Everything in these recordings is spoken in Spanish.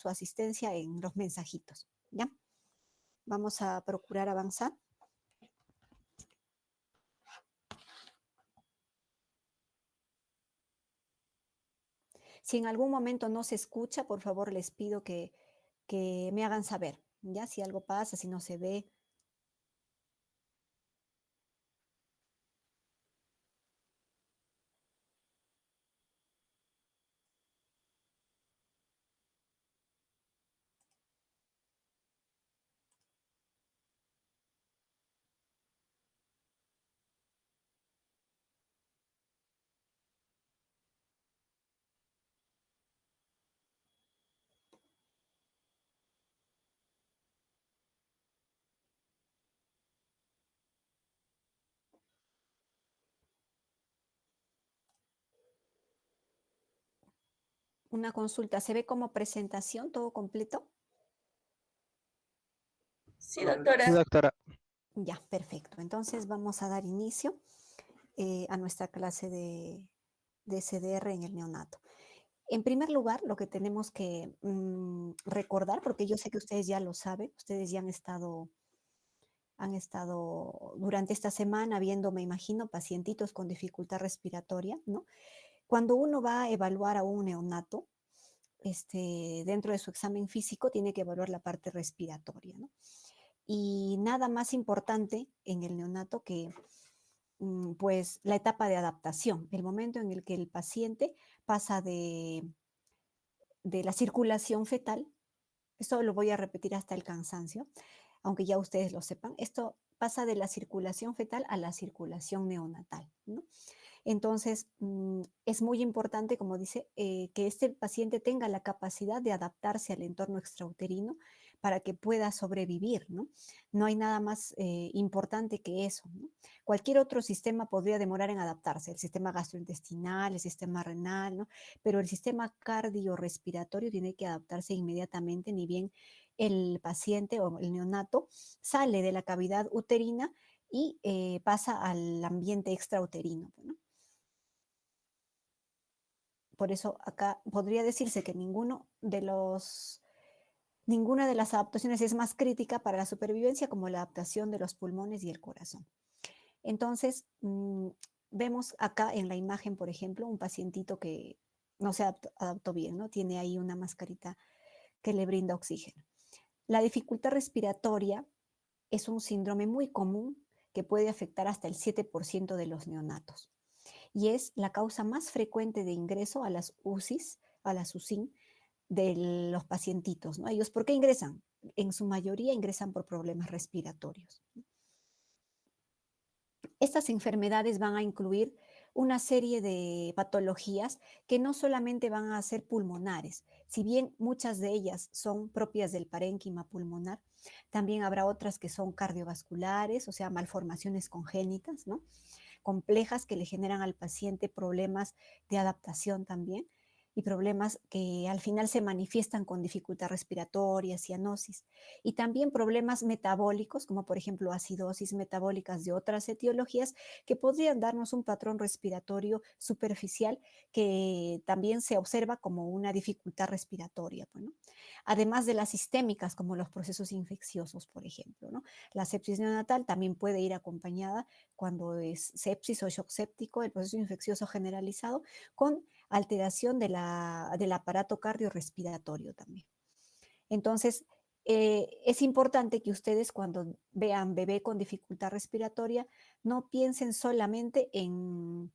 su asistencia en los mensajitos, ¿ya? Vamos a procurar avanzar. Si en algún momento no se escucha, por favor les pido que me hagan saber, ¿ya? Si algo pasa, si no se ve. Una consulta, ¿se ve como presentación todo completo? Sí, doctora. Sí, doctora. Ya, perfecto. Entonces vamos a dar inicio a nuestra clase de CDR en el neonato. En primer lugar, lo que tenemos que recordar, porque yo sé que ustedes ya lo saben, ustedes ya han estado durante esta semana viendo, me imagino, pacientitos con dificultad respiratoria, ¿no? Cuando uno va a evaluar a un neonato, dentro de su examen físico tiene que evaluar la parte respiratoria, ¿no? Y nada más importante en el neonato que pues la etapa de adaptación, el momento en el que el paciente pasa de la circulación fetal. Esto lo voy a repetir hasta el cansancio, aunque ya ustedes lo sepan. Esto pasa de la circulación fetal a la circulación neonatal, ¿no? Entonces, es muy importante, como dice, que este paciente tenga la capacidad de adaptarse al entorno extrauterino para que pueda sobrevivir, ¿no? No hay nada más importante que eso, ¿no? Cualquier otro sistema podría demorar en adaptarse, el sistema gastrointestinal, el sistema renal, ¿no? Pero el sistema cardiorrespiratorio tiene que adaptarse inmediatamente, ni bien el paciente o el neonato sale de la cavidad uterina y pasa al ambiente extrauterino, ¿no? Por eso acá podría decirse que ninguna de las adaptaciones es más crítica para la supervivencia como la adaptación de los pulmones y el corazón. Entonces, vemos acá en la imagen, por ejemplo, un pacientito que no se adaptó bien, ¿no? Tiene ahí una mascarita que le brinda oxígeno. La dificultad respiratoria es un síndrome muy común que puede afectar hasta el 7% de los neonatos. Y es la causa más frecuente de ingreso a las UCIs, a las UCIN, de los pacientitos, ¿no? Ellos, ¿por qué ingresan? En su mayoría ingresan por problemas respiratorios. Estas enfermedades van a incluir una serie de patologías que no solamente van a ser pulmonares, si bien muchas de ellas son propias del parénquima pulmonar, también habrá otras que son cardiovasculares, o sea, malformaciones congénitas, ¿no? Complejas que le generan al paciente problemas de adaptación también y problemas que al final se manifiestan con dificultad respiratoria, cianosis, y también problemas metabólicos, como por ejemplo acidosis metabólicas de otras etiologías que podrían darnos un patrón respiratorio superficial que también se observa como una dificultad respiratoria, ¿no? Además de las sistémicas, como los procesos infecciosos, por ejemplo, ¿no? La sepsis neonatal también puede ir acompañada cuando es sepsis o shock séptico, el proceso infeccioso generalizado, con alteración del aparato cardiorrespiratorio también. Entonces, es importante que ustedes cuando vean bebé con dificultad respiratoria no piensen solamente en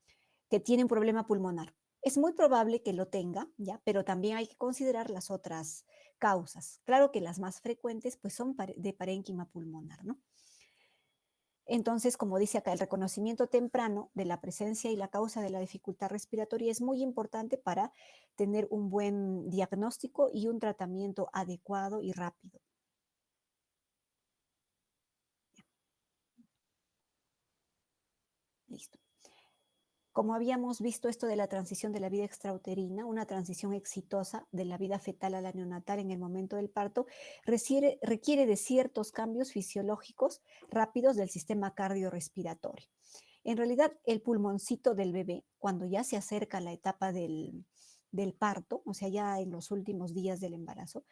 que tiene un problema pulmonar. Es muy probable que lo tenga, ¿ya? Pero también hay que considerar las otras causas. Claro que las más frecuentes pues son de parénquima pulmonar, ¿no? Entonces, como dice acá, el reconocimiento temprano de la presencia y la causa de la dificultad respiratoria es muy importante para tener un buen diagnóstico y un tratamiento adecuado y rápido. Listo. Como habíamos visto esto de la transición de la vida extrauterina, una transición exitosa de la vida fetal a la neonatal en el momento del parto, requiere de ciertos cambios fisiológicos rápidos del sistema cardiorrespiratorio. En realidad, el pulmoncito del bebé, cuando ya se acerca a la etapa del del parto, o sea, ya en los últimos días del embarazo,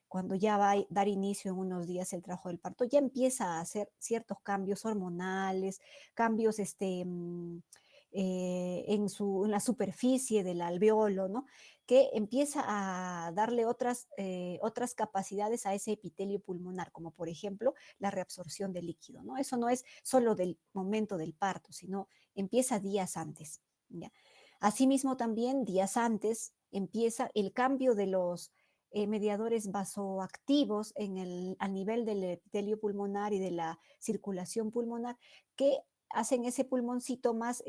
cuando ya va a dar inicio en unos días el trabajo del parto, ya empieza a hacer ciertos cambios hormonales, cambios en la superficie del alveolo, ¿no? Que empieza a darle otras capacidades a ese epitelio pulmonar, como por ejemplo la reabsorción de líquido, ¿no? Eso no es solo del momento del parto, sino empieza días antes, ¿ya? Asimismo, también días antes empieza el cambio de los mediadores vasoactivos al nivel del epitelio pulmonar y de la circulación pulmonar que hacen ese pulmoncito más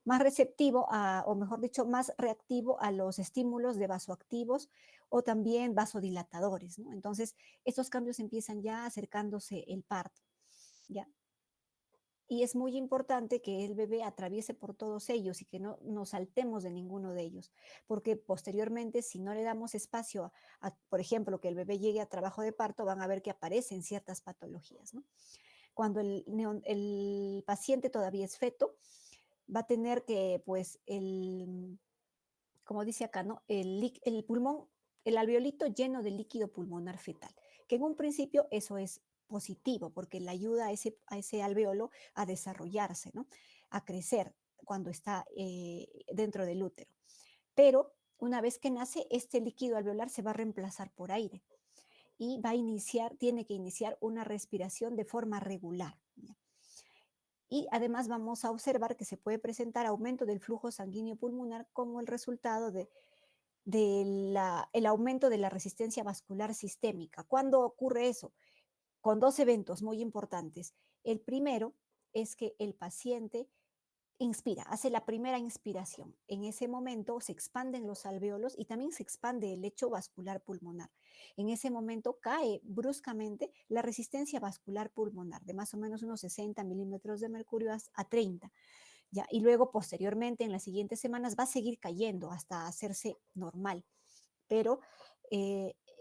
receptivo, o mejor dicho, más reactivo a los estímulos de vasoactivos o también vasodilatadores, ¿no? Entonces, estos cambios empiezan ya acercándose el parto, ¿ya? Y es muy importante que el bebé atraviese por todos ellos y que no nos saltemos de ninguno de ellos, porque posteriormente, si no le damos espacio por ejemplo, que el bebé llegue a trabajo de parto, van a ver que aparecen ciertas patologías, ¿no? Cuando el paciente todavía es feto, va a tener que, pues, como dice acá, ¿no? El pulmón, el alveolito lleno de líquido pulmonar fetal, que en un principio eso es positivo, porque le ayuda a ese alveolo a desarrollarse, ¿no? A crecer cuando está dentro del útero. Pero una vez que nace, este líquido alveolar se va a reemplazar por aire y tiene que iniciar una respiración de forma regular. ¿Ya? Y además vamos a observar que se puede presentar aumento del flujo sanguíneo pulmonar como el resultado del aumento de la resistencia vascular sistémica. ¿Cuándo ocurre eso? Con dos eventos muy importantes. El primero es que el paciente inspira, hace la primera inspiración. En ese momento se expanden los alvéolos y también se expande el lecho vascular pulmonar. En ese momento cae bruscamente la resistencia vascular pulmonar de más o menos unos 60 milímetros de mercurio a 30. ¿Ya? Y luego posteriormente en las siguientes semanas va a seguir cayendo hasta hacerse normal. Pero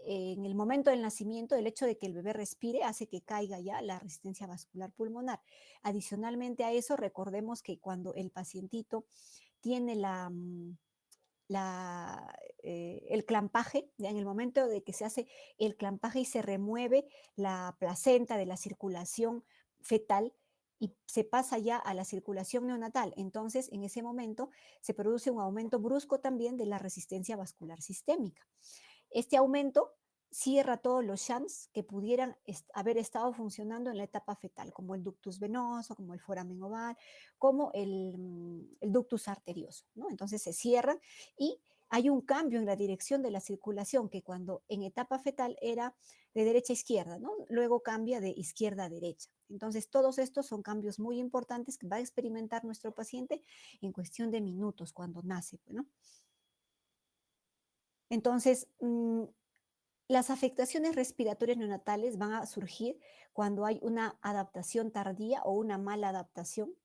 en el momento del nacimiento, el hecho de que el bebé respire hace que caiga ya la resistencia vascular pulmonar. Adicionalmente a eso, recordemos que cuando el pacientito tiene el clampaje, ya en el momento de que se hace el clampaje y se remueve la placenta de la circulación fetal y se pasa ya a la circulación neonatal, entonces en ese momento se produce un aumento brusco también de la resistencia vascular sistémica. Este aumento cierra todos los shunts que pudieran haber estado funcionando en la etapa fetal, como el ductus venoso, como el foramen oval, como el ductus arterioso, ¿no? Entonces se cierran y hay un cambio en la dirección de la circulación que cuando en etapa fetal era de derecha a izquierda, ¿no? Luego cambia de izquierda a derecha. Entonces todos estos son cambios muy importantes que va a experimentar nuestro paciente en cuestión de minutos cuando nace, ¿no? Entonces, las afectaciones respiratorias neonatales van a surgir cuando hay una adaptación tardía o una mala adaptación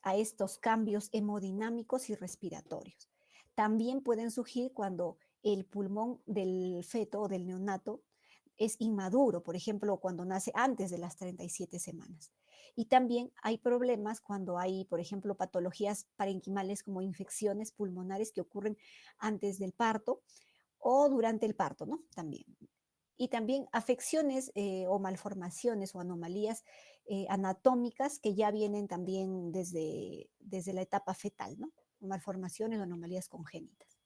a estos cambios hemodinámicos y respiratorios. También pueden surgir cuando el pulmón del feto o del neonato es inmaduro, por ejemplo, cuando nace antes de las 37 semanas. Y también hay problemas cuando hay, por ejemplo, patologías parenquimales como infecciones pulmonares que ocurren antes del parto o durante el parto, ¿no? También. Y también afecciones o malformaciones o anomalías anatómicas que ya vienen también desde la etapa fetal, ¿no? Malformaciones o anomalías congénitas.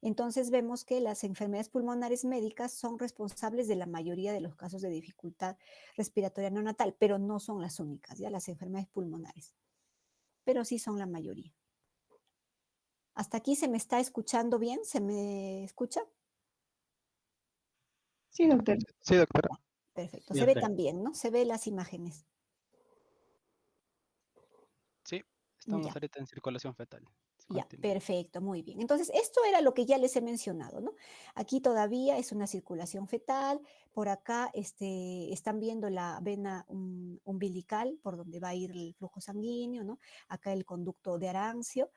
Entonces vemos que las enfermedades pulmonares médicas son responsables de la mayoría de los casos de dificultad respiratoria neonatal, pero no son las únicas, ya las enfermedades pulmonares, pero sí son la mayoría. ¿Hasta aquí se me está escuchando bien? ¿Se me escucha? Sí, doctor. Sí, doctora. Perfecto. Sí, Se ve doctora. también, ¿no? Se ve las imágenes. Sí, estamos Ya. ahorita en circulación fetal. Ya, Continúa. perfecto, muy bien. Entonces, esto era lo que ya les he mencionado, ¿no? Aquí todavía es una circulación fetal, por acá están viendo la vena umbilical, por donde va a ir el flujo sanguíneo, ¿no? Acá el conducto de Arancio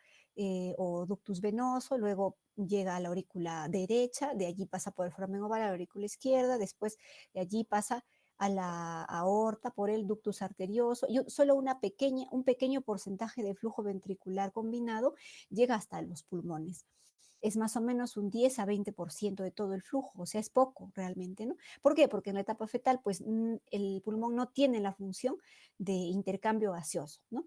o ductus venoso, luego llega a la aurícula derecha, de allí pasa por el foramen oval a la aurícula izquierda, después de allí pasa a la aorta por el ductus arterioso y solo un pequeño porcentaje de flujo ventricular combinado llega hasta los pulmones. Es más o menos un 10 a 20% de todo el flujo, o sea, es poco realmente, ¿no? ¿Por qué? Porque en la etapa fetal, pues el pulmón no tiene la función de intercambio gaseoso, ¿no?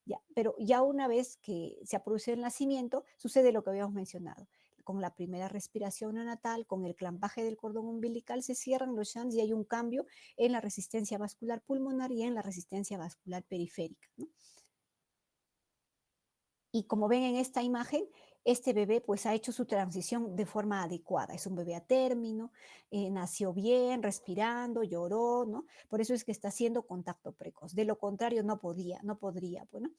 Ya, pero ya una vez que se ha producido el nacimiento, sucede lo que habíamos mencionado. Con la primera respiración neonatal, con el clampaje del cordón umbilical, se cierran los shunts y hay un cambio en la resistencia vascular pulmonar y en la resistencia vascular periférica, ¿no? Y como ven en esta imagen, este bebé pues ha hecho su transición de forma adecuada. Es un bebé a término, nació bien, respirando, lloró, ¿no? Por eso es que está haciendo contacto precoz. De lo contrario, no podría, bueno.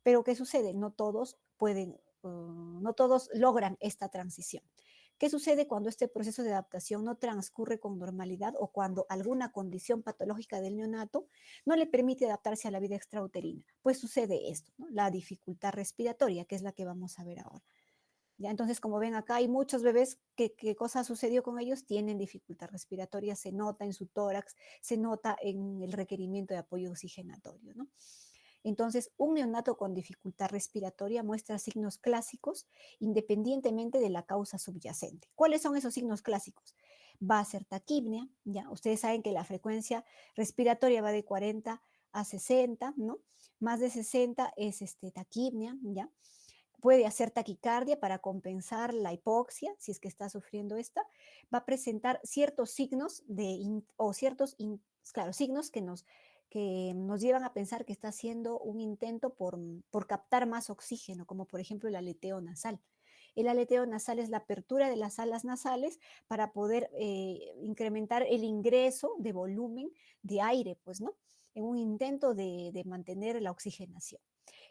Pero ¿qué sucede? No todos pueden, no todos logran esta transición. ¿Qué sucede cuando este proceso de adaptación no transcurre con normalidad o cuando alguna condición patológica del neonato no le permite adaptarse a la vida extrauterina? Pues sucede esto, ¿no? La dificultad respiratoria, que es la que vamos a ver ahora. Ya, entonces, como ven acá, hay muchos bebés que, ¿qué cosa sucedió con ellos? Tienen dificultad respiratoria, se nota en su tórax, se nota en el requerimiento de apoyo oxigenatorio, ¿no? Entonces, un neonato con dificultad respiratoria muestra signos clásicos independientemente de la causa subyacente. ¿Cuáles son esos signos clásicos? Va a ser taquipnea, ya, ustedes saben que la frecuencia respiratoria va de 40 a 60, ¿no? Más de 60 es taquipnea, ¿ya? Puede hacer taquicardia para compensar la hipoxia, si es que está sufriendo esta. Va a presentar ciertos signos claro, signos que nos llevan a pensar que está haciendo un intento por captar más oxígeno, como por ejemplo el aleteo nasal. El aleteo nasal es la apertura de las alas nasales para poder incrementar el ingreso de volumen de aire, pues, ¿no? En un intento de mantener la oxigenación.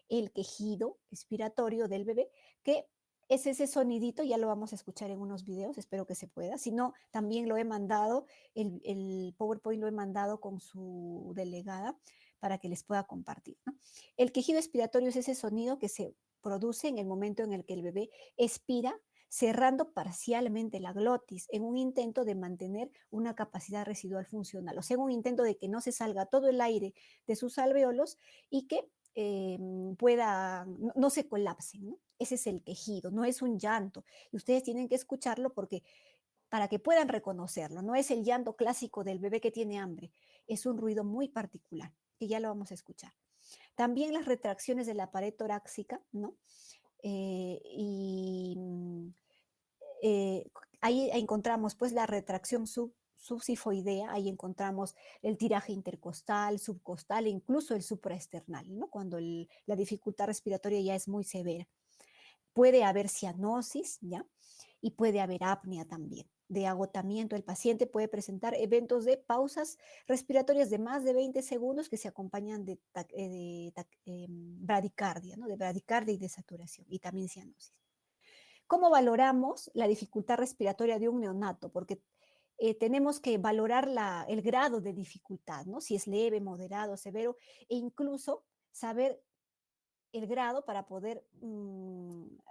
El quejido expiratorio del bebé, que es ese sonidito, ya lo vamos a escuchar en unos videos, espero que se pueda. Si no, también lo he mandado, el PowerPoint lo he mandado con su delegada para que les pueda compartir, ¿no? El quejido expiratorio es ese sonido que se produce en el momento en el que el bebé expira cerrando parcialmente la glotis en un intento de mantener una capacidad residual funcional, o sea, en un intento de que no se salga todo el aire de sus alvéolos y que no se colapsen, ¿no? Ese es el quejido, no es un llanto. Y ustedes tienen que escucharlo porque para que puedan reconocerlo, no es el llanto clásico del bebé que tiene hambre, es un ruido muy particular, que ya lo vamos a escuchar. También las retracciones de la pared torácica, ¿no? Y eh, ahí encontramos pues la retracción subsifoidea, ahí encontramos el tiraje intercostal, subcostal e incluso el supraesternal, ¿no? Cuando la dificultad respiratoria ya es muy severa. Puede haber cianosis, ¿ya? Y puede haber apnea también, de agotamiento. El paciente puede presentar eventos de pausas respiratorias de más de 20 segundos que se acompañan de bradicardia, ¿no? De bradicardia y de saturación, y también cianosis. ¿Cómo valoramos la dificultad respiratoria de un neonato? Porque tenemos que valorar el grado de dificultad, ¿no? Si es leve, moderado, severo, e incluso saber el grado para poder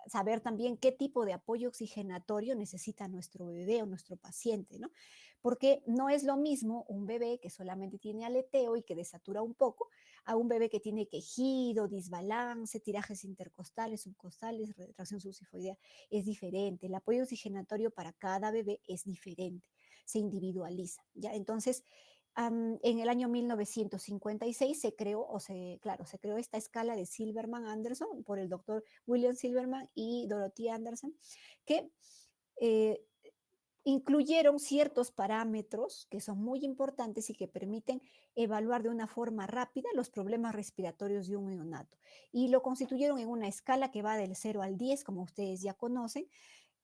saber también qué tipo de apoyo oxigenatorio necesita nuestro bebé o nuestro paciente, ¿no? Porque no es lo mismo un bebé que solamente tiene aleteo y que desatura un poco, a un bebé que tiene quejido, disbalance, tirajes intercostales, subcostales, retracción subsifoidea. Es diferente. El apoyo oxigenatorio para cada bebé es diferente, se individualiza, ¿ya? Entonces, en el año 1956 se creó, claro, se creó esta escala de Silverman-Anderson por el doctor William Silverman y Dorothy Anderson, que eh, incluyeron ciertos parámetros que son muy importantes y que permiten evaluar de una forma rápida los problemas respiratorios de un neonato. Y lo constituyeron en una escala que va del 0 al 10, como ustedes ya conocen,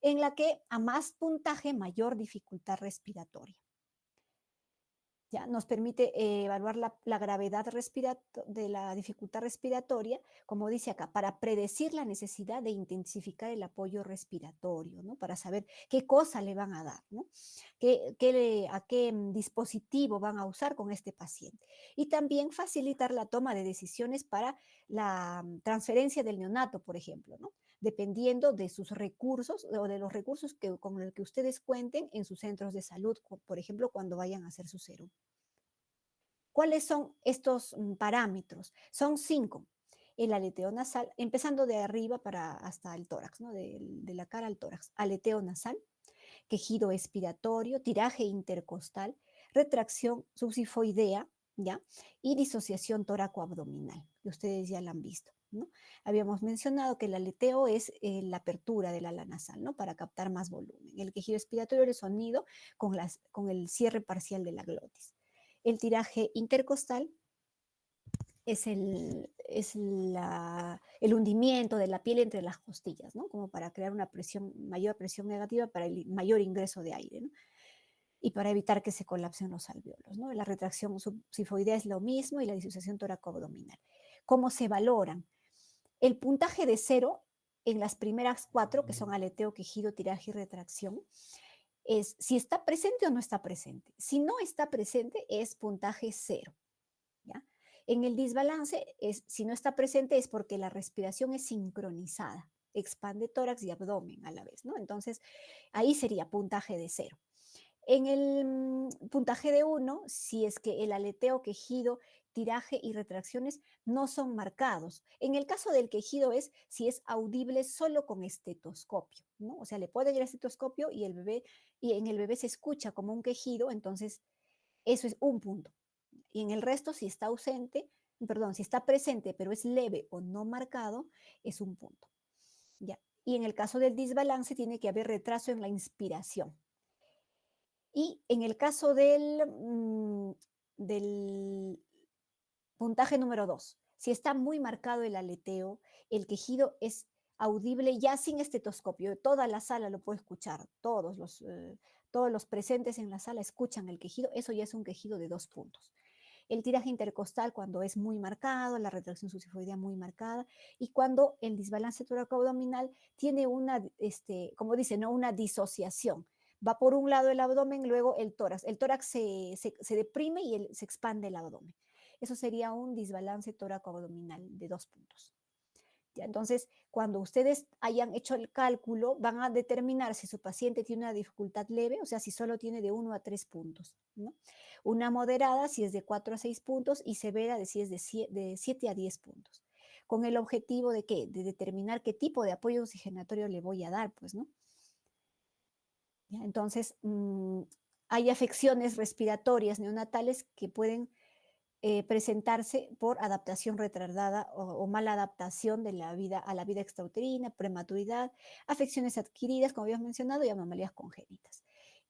en la que a más puntaje, mayor dificultad respiratoria. ¿Ya? Nos permite evaluar la gravedad de la dificultad respiratoria, como dice acá, para predecir la necesidad de intensificar el apoyo respiratorio, ¿no? Para saber qué cosa le van a dar, ¿no? A qué dispositivo van a usar con este paciente. Y también facilitar la toma de decisiones para la transferencia del neonato, por ejemplo, ¿no? Dependiendo de sus recursos o de los recursos con los que ustedes cuenten en sus centros de salud, por ejemplo, cuando vayan a hacer su serum. ¿Cuáles son estos parámetros? Son 5. El aleteo nasal, empezando de arriba para hasta el tórax, ¿no? De la cara al tórax. Aleteo nasal, quejido expiratorio, tiraje intercostal, retracción subsifoidea, ¿ya? Y disociación tóraco-abdominal, que ustedes ya la han visto, ¿no? Habíamos mencionado que el aleteo es la apertura del ala nasal, ¿no? Para captar más volumen. El quejido expiratorio es el sonido con el cierre parcial de la glotis. El tiraje intercostal es el hundimiento de la piel entre las costillas, ¿no? Como para crear una mayor presión negativa para el mayor ingreso de aire, ¿no? Y para evitar que se colapsen los alvéolos, ¿no? La retracción subsifoidea es lo mismo y la disociación toracoabdominal. ¿Cómo se valoran? El puntaje de 0 en las primeras 4, que son aleteo, quejido, tiraje y retracción, es si está presente o no está presente. Si no está presente, es puntaje 0. ¿Ya? En el desbalance, si no está presente es porque la respiración es sincronizada, expande tórax y abdomen a la vez, ¿no? Entonces, ahí sería puntaje de 0. En el puntaje de 1, si es que el aleteo, quejido, tiraje y retracciones no son marcados. En el caso del quejido es si es audible solo con estetoscopio, ¿no? O sea, le ponen el estetoscopio y en el bebé se escucha como un quejido, entonces eso es un punto. Y en el resto, si está ausente, perdón, si está presente pero es leve o no marcado, es un punto. ¿Ya? Y en el caso del desbalance tiene que haber retraso en la inspiración. Y en el caso del puntaje número 2, si está muy marcado el aleteo, el quejido es audible ya sin estetoscopio, toda la sala lo puede escuchar, todos los presentes en la sala escuchan el quejido, eso ya es un quejido de 2 puntos. El tiraje intercostal cuando es muy marcado, la retracción subsifoidea muy marcada, y cuando el desbalance toracoabdominal tiene como dice, ¿no? Una disociación. Va por un lado el abdomen, luego el tórax. El tórax se deprime y se expande el abdomen. Eso sería un desbalance toracoabdominal de 2 puntos. ¿Ya? Entonces, cuando ustedes hayan hecho el cálculo, van a determinar si su paciente tiene una dificultad leve, o sea, si solo tiene de 1 a 3 puntos, ¿no? Una moderada si es de 4 a 6 puntos y severa si es de 7 a 10 puntos. ¿Con el objetivo de qué? De determinar qué tipo de apoyo oxigenatorio le voy a dar, pues, ¿no? ¿Ya? Entonces, hay afecciones respiratorias neonatales que pueden presentarse por adaptación retardada o mala adaptación de a la vida extrauterina, prematuridad, afecciones adquiridas, como habíamos mencionado, y anomalías congénitas.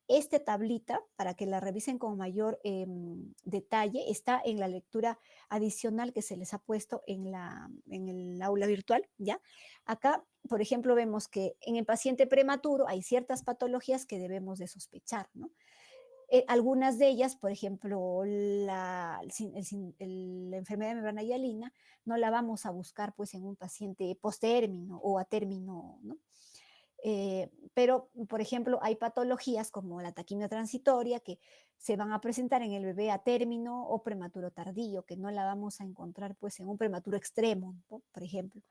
Esta tablita, para que la revisen con mayor detalle, está en la lectura adicional que se les ha puesto en el aula virtual, ¿ya? Acá, por ejemplo, vemos que en el paciente prematuro hay ciertas patologías que debemos de sospechar, ¿no? Algunas de ellas, por ejemplo, la enfermedad de membrana hialina, no la vamos a buscar pues en un paciente postérmino o a término, ¿no? Pero, por ejemplo, hay patologías como la taquimia transitoria que se van a presentar en el bebé a término o prematuro tardío, que no la vamos a encontrar pues en un prematuro extremo, ¿no? Por ejemplo.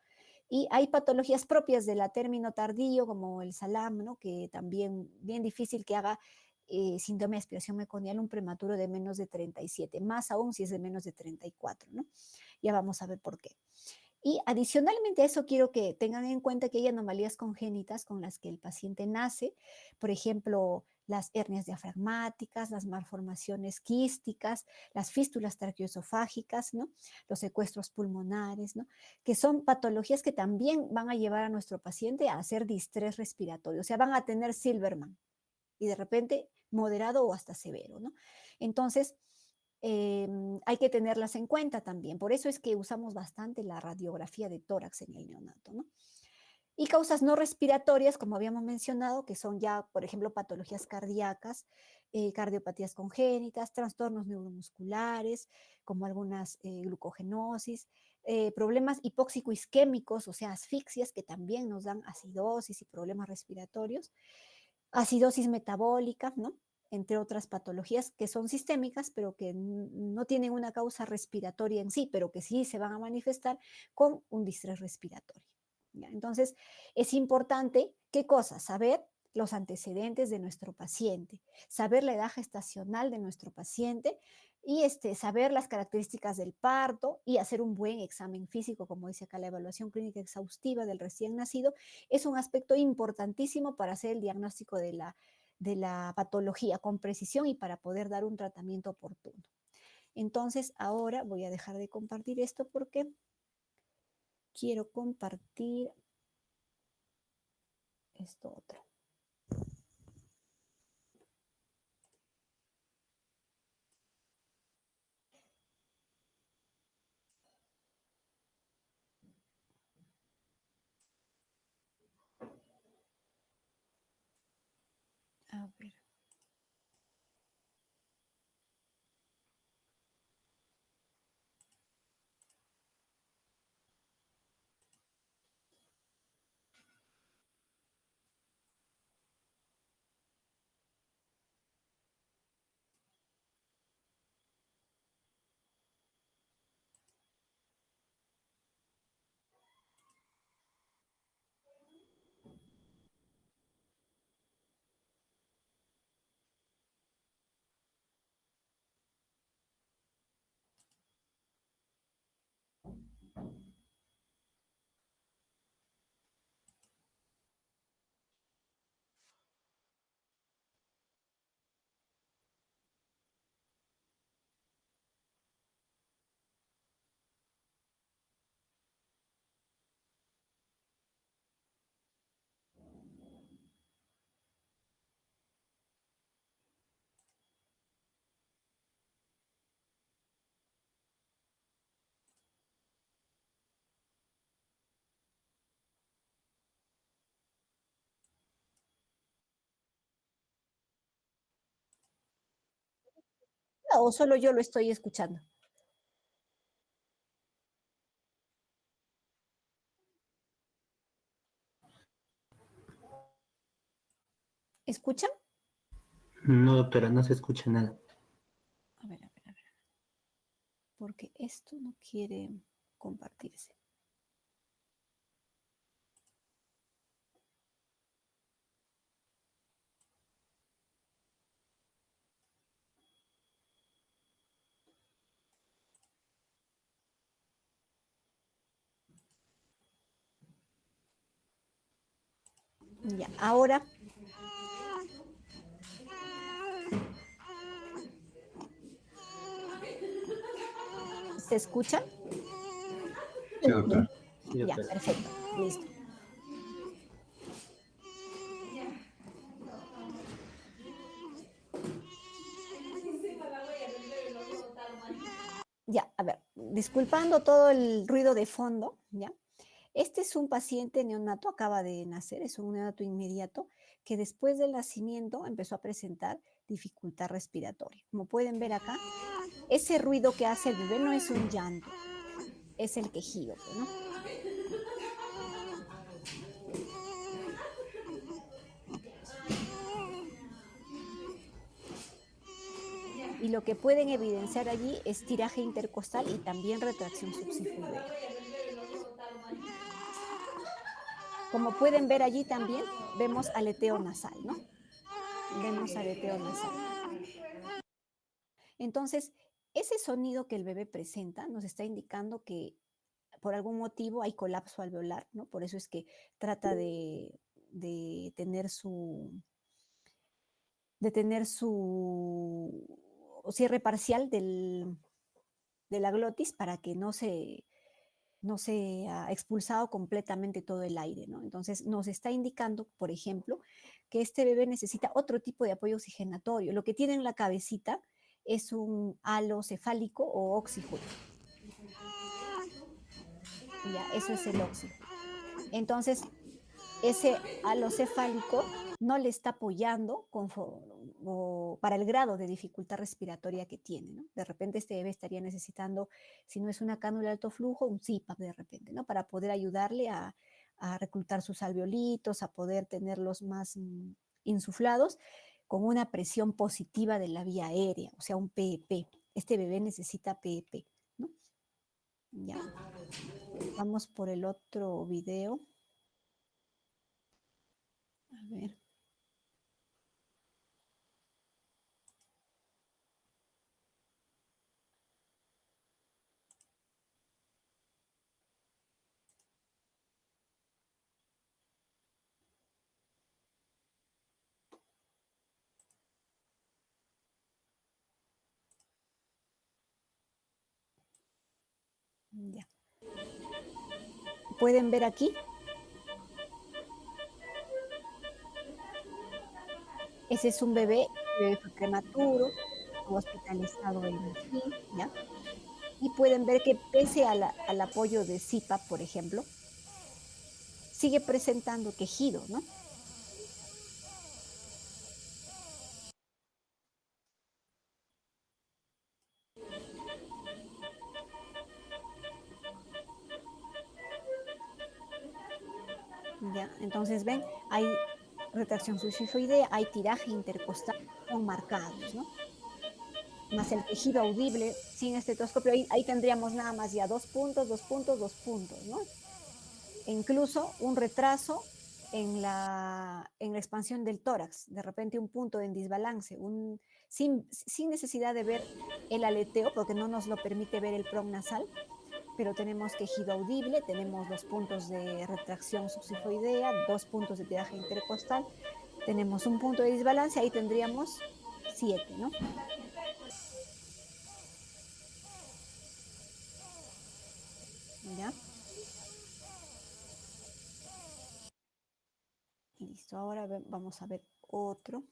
Y hay patologías propias del término tardío, como el SALAM, ¿no? Que también bien difícil que haga síndrome de aspiración meconial un prematuro de menos de 37, más aún si es de menos de 34, ¿no? Ya vamos a ver por qué. Y adicionalmente a eso quiero que tengan en cuenta que hay anomalías congénitas con las que el paciente nace, por ejemplo, las hernias diafragmáticas, las malformaciones quísticas, las fístulas traqueoesofágicas, ¿no? Los secuestros pulmonares, ¿no? Que son patologías que también van a llevar a nuestro paciente a hacer distrés respiratorio, o sea, van a tener Silverman y de repente moderado o hasta severo, ¿no? Entonces, hay que tenerlas en cuenta también. Por eso es que usamos bastante la radiografía de tórax en el neonato, ¿no? Y causas no respiratorias, como habíamos mencionado, que son ya, por ejemplo, patologías cardíacas, cardiopatías congénitas, trastornos neuromusculares, como algunas glucogenosis, problemas hipóxico-isquémicos, o sea, asfixias que también nos dan acidosis y problemas respiratorios, acidosis metabólica, ¿no? Entre otras patologías que son sistémicas, pero que no tienen una causa respiratoria en sí, pero que sí se van a manifestar con un distrés respiratorio. ¿Ya? Entonces, es importante, ¿qué cosa? Saber los antecedentes de nuestro paciente, saber la edad gestacional de nuestro paciente, y saber las características del parto y hacer un buen examen físico, como dice acá, la evaluación clínica exhaustiva del recién nacido, es un aspecto importantísimo para hacer el diagnóstico de la patología con precisión y para poder dar un tratamiento oportuno. Entonces, ahora voy a dejar de compartir esto porque quiero compartir esto otro. A ver. ¿O solo yo lo estoy escuchando? ¿Escuchan? No, doctora, no se escucha nada. A ver, a ver, a ver. Porque esto no quiere compartirse. Ya, ahora ¿se escuchan? Sí, doctor. Sí, Ya, doctora. perfecto, listo. Ya, a ver, disculpando todo el ruido de fondo, ¿ya? Este es un paciente neonato, acaba de nacer, es un neonato inmediato, que después del nacimiento empezó a presentar dificultad respiratoria. Como pueden ver acá, ese ruido que hace el bebé no es un llanto, es el quejido, ¿no? Y lo que pueden evidenciar allí es tiraje intercostal y también retracción subsifoidea. Como pueden ver allí también, vemos aleteo nasal, ¿no? Vemos aleteo nasal. Entonces, ese sonido que el bebé presenta nos está indicando que por algún motivo hay colapso alveolar, ¿no? Por eso es que trata de tener su cierre parcial de la glotis para que no se ha expulsado completamente todo el aire, ¿no? Entonces nos está indicando, por ejemplo, que este bebé necesita otro tipo de apoyo oxigenatorio. Lo que tiene en la cabecita es un halo cefálico o oxígeno. Ya, eso es el oxígeno. Entonces, ese halo cefálico no le está apoyando para el grado de dificultad respiratoria que tiene, ¿no? De repente este bebé estaría necesitando, si no es una cánula de alto flujo, un CPAP de repente, ¿no? Para poder ayudarle a reclutar sus alveolitos, a poder tenerlos más insuflados con una presión positiva de la vía aérea, o sea, un PEP. Este bebé necesita PEP, ¿no? Ya. Vamos por el otro video. A ver. Ya. ¿Pueden ver aquí? Ese es un bebé, fue prematuro, estuvo hospitalizado en UCI, ¿ya? Y pueden ver que pese al apoyo de CPAP, por ejemplo, sigue presentando quejido, ¿no? Ya, entonces ven, hay retracción sifoidea, hay tiraje intercostal, son marcados, ¿no? Más el quejido audible sin estetoscopio, ahí tendríamos nada más ya 2 puntos, 2 puntos, 2 puntos, ¿no? E incluso un retraso en la expansión del tórax, de repente un punto en desbalance, sin necesidad de ver el aleteo, porque no nos lo permite ver el nasal, pero tenemos quejido audible, tenemos 2 puntos de retracción subsifoidea, 2 puntos de tiraje intercostal, tenemos un punto de desbalance, ahí tendríamos 7, ¿no? ¿Ya? Y listo, ahora vamos a ver otro.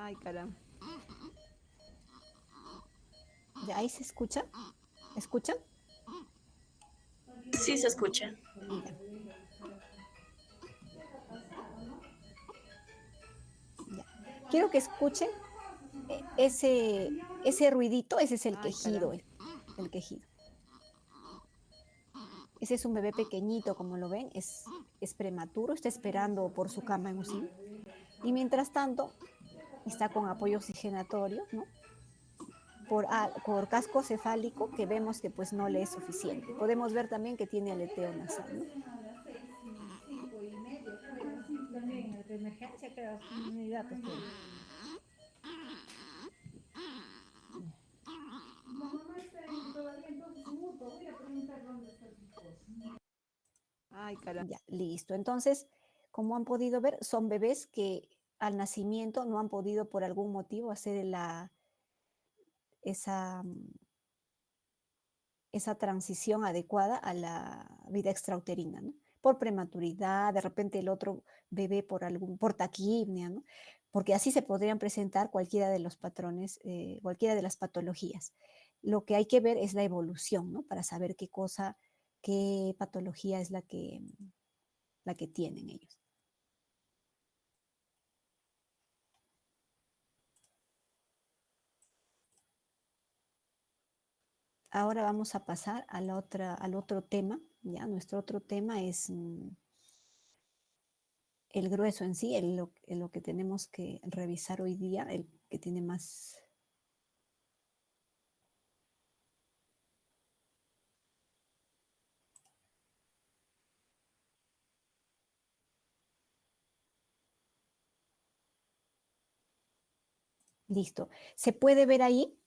Ay, caramba. ¿Ya ahí se escucha? ¿Escuchan? Sí se escucha. Ya. Ya. Quiero que escuchen ese ruidito, ese es el quejido, el quejido. Ese es un bebé pequeñito, como lo ven, es prematuro, está esperando por su cama en UCI. Y mientras tanto, está con apoyo oxigenatorio, ¿no? Por casco cefálico, que vemos que pues no le es suficiente. Podemos ver también que tiene aleteo nasal, ¿no? También de emergencia, creo, ni datos tiene. La mamá está todavía entonces en mutuo. Voy a preguntar dónde está tu esposo. Ay, caramba. Ya, listo. Entonces, como han podido ver, son bebés que al nacimiento no han podido por algún motivo hacer esa, esa transición adecuada a la vida extrauterina, ¿no? Por prematuridad, de repente el otro bebé por taquipnea, ¿no? Porque así se podrían presentar cualquiera de los patrones, cualquiera de las patologías. Lo que hay que ver es la evolución, ¿no? Para saber qué patología es la que tienen ellos. Ahora vamos a pasar al otro tema, ¿ya? Nuestro otro tema es el grueso en sí, lo que tenemos que revisar hoy día, el que tiene más... Listo. ¿Se puede ver ahí?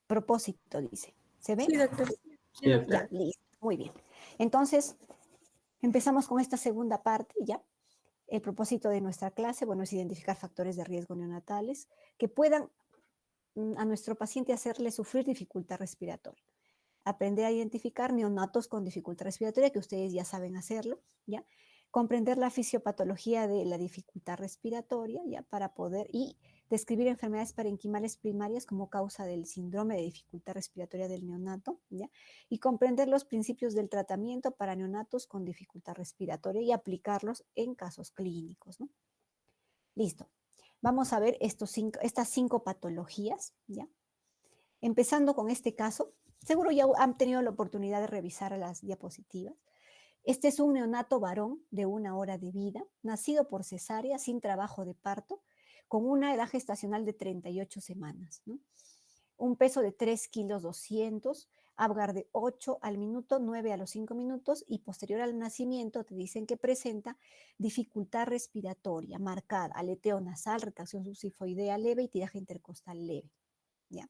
Propósito, dice. ¿Se ve? Sí, doctor. Sí, Ya, doctora. listo. Muy bien. Entonces, empezamos con esta segunda parte, ¿ya? El propósito de nuestra clase, bueno, es identificar factores de riesgo neonatales que puedan a nuestro paciente hacerle sufrir dificultad respiratoria. Aprender a identificar neonatos con dificultad respiratoria, que ustedes ya saben hacerlo, ¿ya? Comprender la fisiopatología de la dificultad respiratoria, ¿ya? Para poder, y describir enfermedades parenquimales primarias como causa del síndrome de dificultad respiratoria del neonato, ¿ya? Y comprender los principios del tratamiento para neonatos con dificultad respiratoria y aplicarlos en casos clínicos, ¿no? Listo. Vamos a ver estas 5 patologías, ¿ya? Empezando con este caso, seguro ya han tenido la oportunidad de revisar las diapositivas. Este es un neonato varón de 1 hora de vida, nacido por cesárea, sin trabajo de parto, con una edad gestacional de 38 semanas, ¿no? Un peso de 3 kilos 200, Apgar de 8 al minuto, 9 a los 5 minutos y posterior al nacimiento te dicen que presenta dificultad respiratoria marcada, aleteo nasal, retracción subsifoidea leve y tiraje intercostal leve, ¿ya?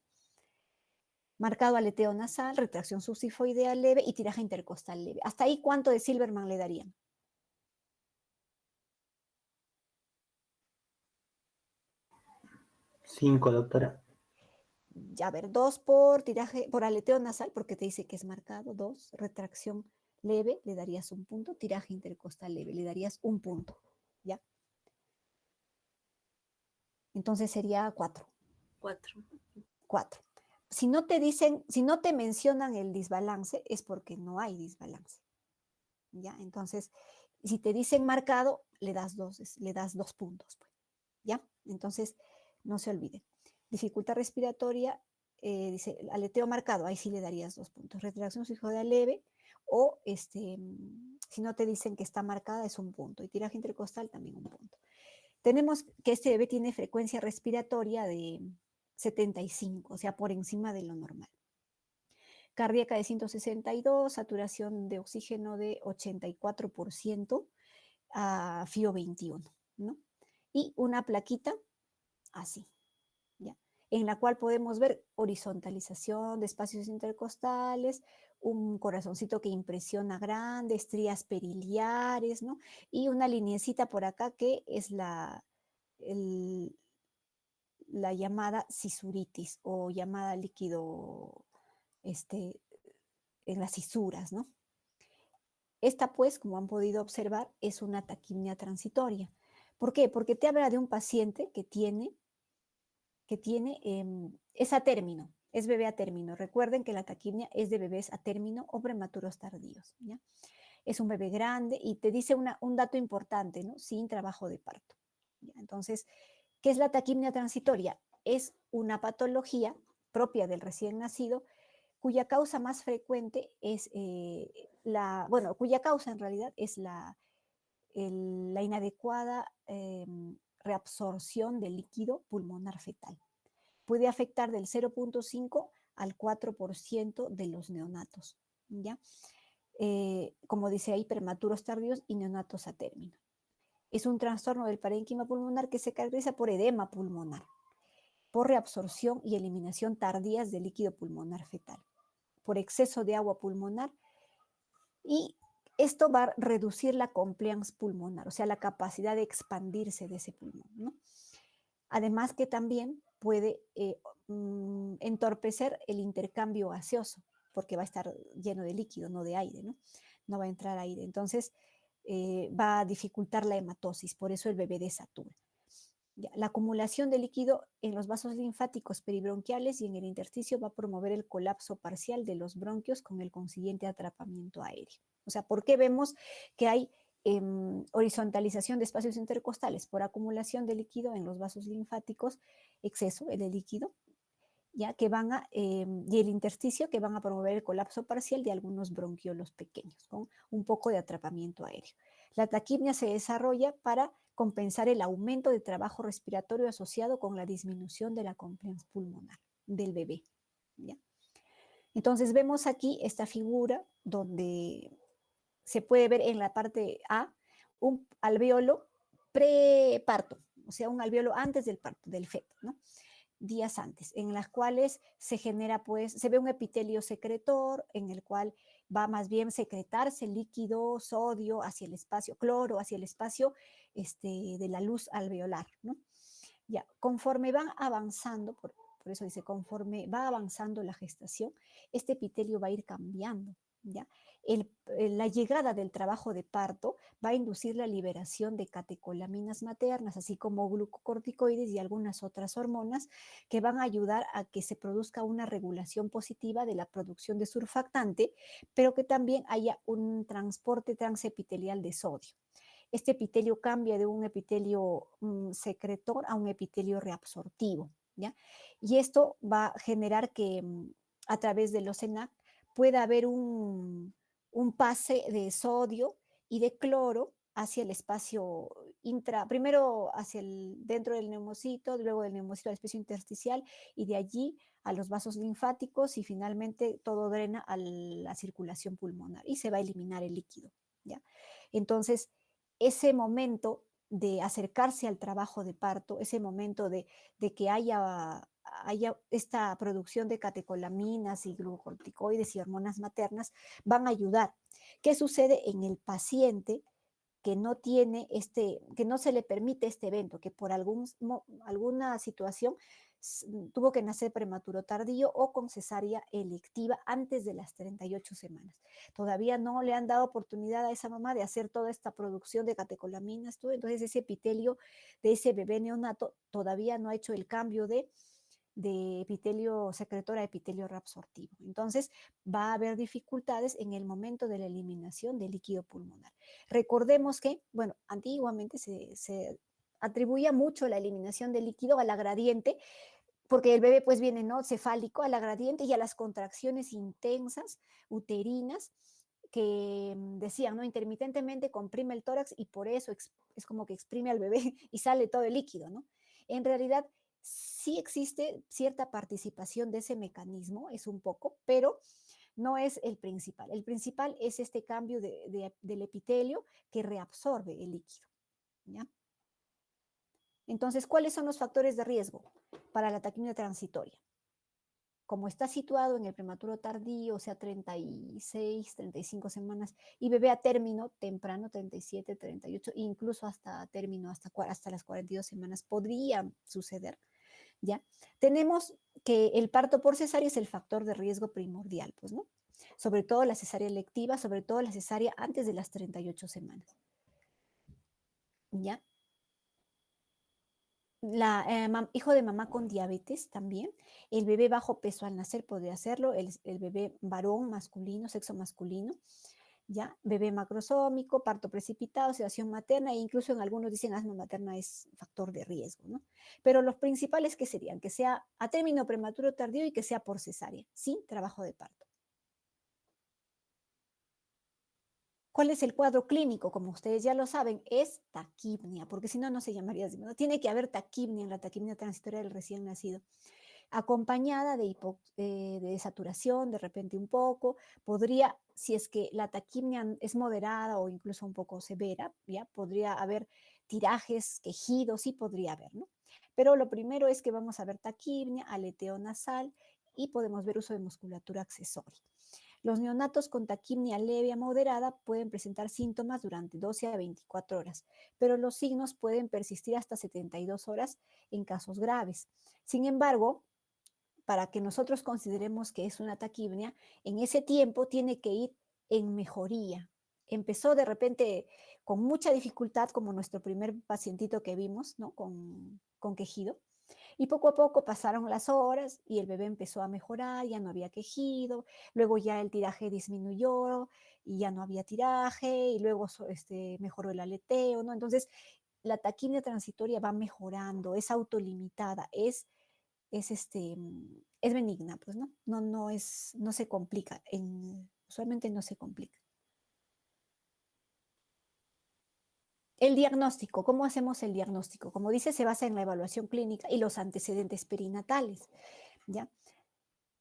Marcado aleteo nasal, retracción subsifoidea leve y tiraje intercostal leve. ¿Hasta ahí cuánto de Silberman le darían? 5, doctora. Ya, a ver, 2 por tiraje, por aleteo nasal, porque te dice que es marcado, 2, retracción leve, le darías 1 punto, tiraje intercostal leve, le darías 1 punto, ¿ya? Entonces sería 4. 4. 4. Si no te dicen, si no te mencionan el desbalance, es porque no hay desbalance, ¿ya? Entonces, si te dicen marcado, le das 2 puntos, pues, ¿ya? Entonces, no se olviden. Dificultad respiratoria, dice aleteo marcado, ahí sí le darías 2 puntos. Retracción subsifoidea leve o si no te dicen que está marcada es 1 punto. Y tiraje intercostal también 1 punto. Tenemos que este bebé tiene frecuencia respiratoria de 75, o sea, por encima de lo normal. Cardíaca de 162, saturación de oxígeno de 84%, a FIO 21, ¿no? Y una plaquita así, ¿ya? En la cual podemos ver horizontalización de espacios intercostales, un corazoncito que impresiona grande, estrías periliares, ¿no? Y una lineecita por acá que es la llamada cisuritis o llamada líquido en las cisuras, ¿no? Esta, pues, como han podido observar, es una taquimia transitoria. ¿Por qué? Porque te habla de un paciente que tiene es a término, es bebé a término. Recuerden que la taquimia es de bebés a término o prematuros tardíos, ¿ya? Es un bebé grande y te dice un dato importante, ¿no? Sin trabajo de parto, ¿ya? Entonces, ¿qué es la taquimia transitoria? Es una patología propia del recién nacido cuya causa más frecuente es cuya causa en realidad es la inadecuada reabsorción del líquido pulmonar fetal. Puede afectar del 0.5 al 4% de los neonatos, ¿ya? Como dice ahí, prematuros tardíos y neonatos a término. Es un trastorno del parénquima pulmonar que se caracteriza por edema pulmonar, por reabsorción y eliminación tardías del líquido pulmonar fetal, por exceso de agua pulmonar, y esto va a reducir la compliance pulmonar, o sea, la capacidad de expandirse de ese pulmón, ¿no? Además que también puede entorpecer el intercambio gaseoso, porque va a estar lleno de líquido, no de aire, ¿no? No va a entrar aire. Entonces, va a dificultar la hematosis, por eso el bebé desatura. Ya, la acumulación de líquido en los vasos linfáticos peribronquiales y en el intersticio va a promover el colapso parcial de los bronquios con el consiguiente atrapamiento aéreo. O sea, ¿por qué vemos que hay horizontalización de espacios intercostales? Por acumulación de líquido en los vasos linfáticos, exceso de líquido, ya que y el intersticio que van a promover el colapso parcial de algunos bronquiolos pequeños, con un poco de atrapamiento aéreo. La taquipnia se desarrolla para compensar el aumento de trabajo respiratorio asociado con la disminución de la compliance pulmonar del bebé, ¿ya? Entonces vemos aquí esta figura donde se puede ver en la parte A un alveolo preparto, o sea, un alveolo antes del parto, del feto, ¿no? Días antes, en las cuales se genera, pues, se ve un epitelio secretor en el cual va más bien secretarse líquido, sodio hacia el espacio, cloro hacia el espacio de la luz alveolar, ¿no? Ya, conforme van avanzando, por eso dice, conforme va avanzando la gestación, este epitelio va a ir cambiando, ¿ya? La llegada del trabajo de parto va a inducir la liberación de catecolaminas maternas, así como glucocorticoides y algunas otras hormonas que van a ayudar a que se produzca una regulación positiva de la producción de surfactante, pero que también haya un transporte transepitelial de sodio. Este epitelio cambia de un epitelio secretor a un epitelio reabsortivo, ¿ya? Y esto va a generar que a través de los ENaC pueda haber un pase de sodio y de cloro hacia el espacio primero dentro del neumocito, luego del neumocito al espacio intersticial y de allí a los vasos linfáticos y finalmente todo drena a la circulación pulmonar y se va a eliminar el líquido, ¿ya? Entonces, ese momento de acercarse al trabajo de parto, ese momento de que haya esta producción de catecolaminas y glucocorticoides y hormonas maternas, van a ayudar. ¿Qué sucede en el paciente que no tiene que no se le permite este evento, que por alguna situación tuvo que nacer prematuro tardío o con cesárea electiva antes de las 38 semanas? Todavía no le han dado oportunidad a esa mamá de hacer toda esta producción de catecolaminas, todo. Entonces ese epitelio de ese bebé neonato todavía no ha hecho el cambio de epitelio secretor a epitelio reabsortivo. Entonces, va a haber dificultades en el momento de la eliminación del líquido pulmonar. Recordemos que, bueno, antiguamente se atribuía mucho la eliminación del líquido a la gradiente, porque el bebé pues viene, ¿no?, cefálico, a la gradiente y a las contracciones intensas uterinas que decían, ¿no?, intermitentemente comprime el tórax y por eso es como que exprime al bebé y sale todo el líquido, ¿no? En realidad, sí existe cierta participación de ese mecanismo, es un poco, pero no es el principal. El principal es este cambio del epitelio que reabsorbe el líquido, ¿ya? Entonces, ¿cuáles son los factores de riesgo para la taquimia transitoria? Como está situado en el prematuro tardío, o sea, 36, 35 semanas, y bebé a término temprano, 37, 38, incluso hasta término, hasta las 42 semanas, podría suceder, ¿ya? Tenemos que el parto por cesárea es el factor de riesgo primordial, pues, ¿no? Sobre todo la cesárea electiva, sobre todo la cesárea antes de las 38 semanas, ¿ya? Hijo de mamá con diabetes también, el bebé bajo peso al nacer podría hacerlo, el bebé varón masculino, sexo masculino, ¿ya? Bebé macrosómico, parto precipitado, sedación materna e incluso en algunos dicen asma materna es factor de riesgo, ¿no? Pero los principales que serían que sea a término prematuro tardío y que sea por cesárea, sin trabajo de parto. ¿Cuál es el cuadro clínico? Como ustedes ya lo saben, es taquipnia, porque si no, no se llamaría así, ¿no? Tiene que haber taquipnia en la taquipnia transitoria del recién nacido, acompañada de saturación, de repente un poco. Podría, si es que la taquipnia es moderada o incluso un poco severa, ¿ya? Podría haber tirajes, quejidos, sí podría haber, ¿no? Pero lo primero es que vamos a ver taquipnia, aleteo nasal y podemos ver uso de musculatura accesoria. Los neonatos con taquipnia leve a moderada pueden presentar síntomas durante 12 a 24 horas, pero los signos pueden persistir hasta 72 horas en casos graves. Sin embargo, para que nosotros consideremos que es una taquipnia, en ese tiempo tiene que ir en mejoría. Empezó de repente con mucha dificultad, como nuestro primer pacientito que vimos, ¿no?, con quejido. Y poco a poco pasaron las horas y el bebé empezó a mejorar, ya no había quejido, luego ya el tiraje disminuyó y ya no había tiraje, y luego mejoró el aleteo, ¿no? Entonces, la taquipnia transitoria va mejorando, es autolimitada, es benigna, pues, ¿no? No se complica, usualmente no se complica. El diagnóstico, ¿cómo hacemos el diagnóstico? Como dice, se basa en la evaluación clínica y los antecedentes perinatales, ¿ya?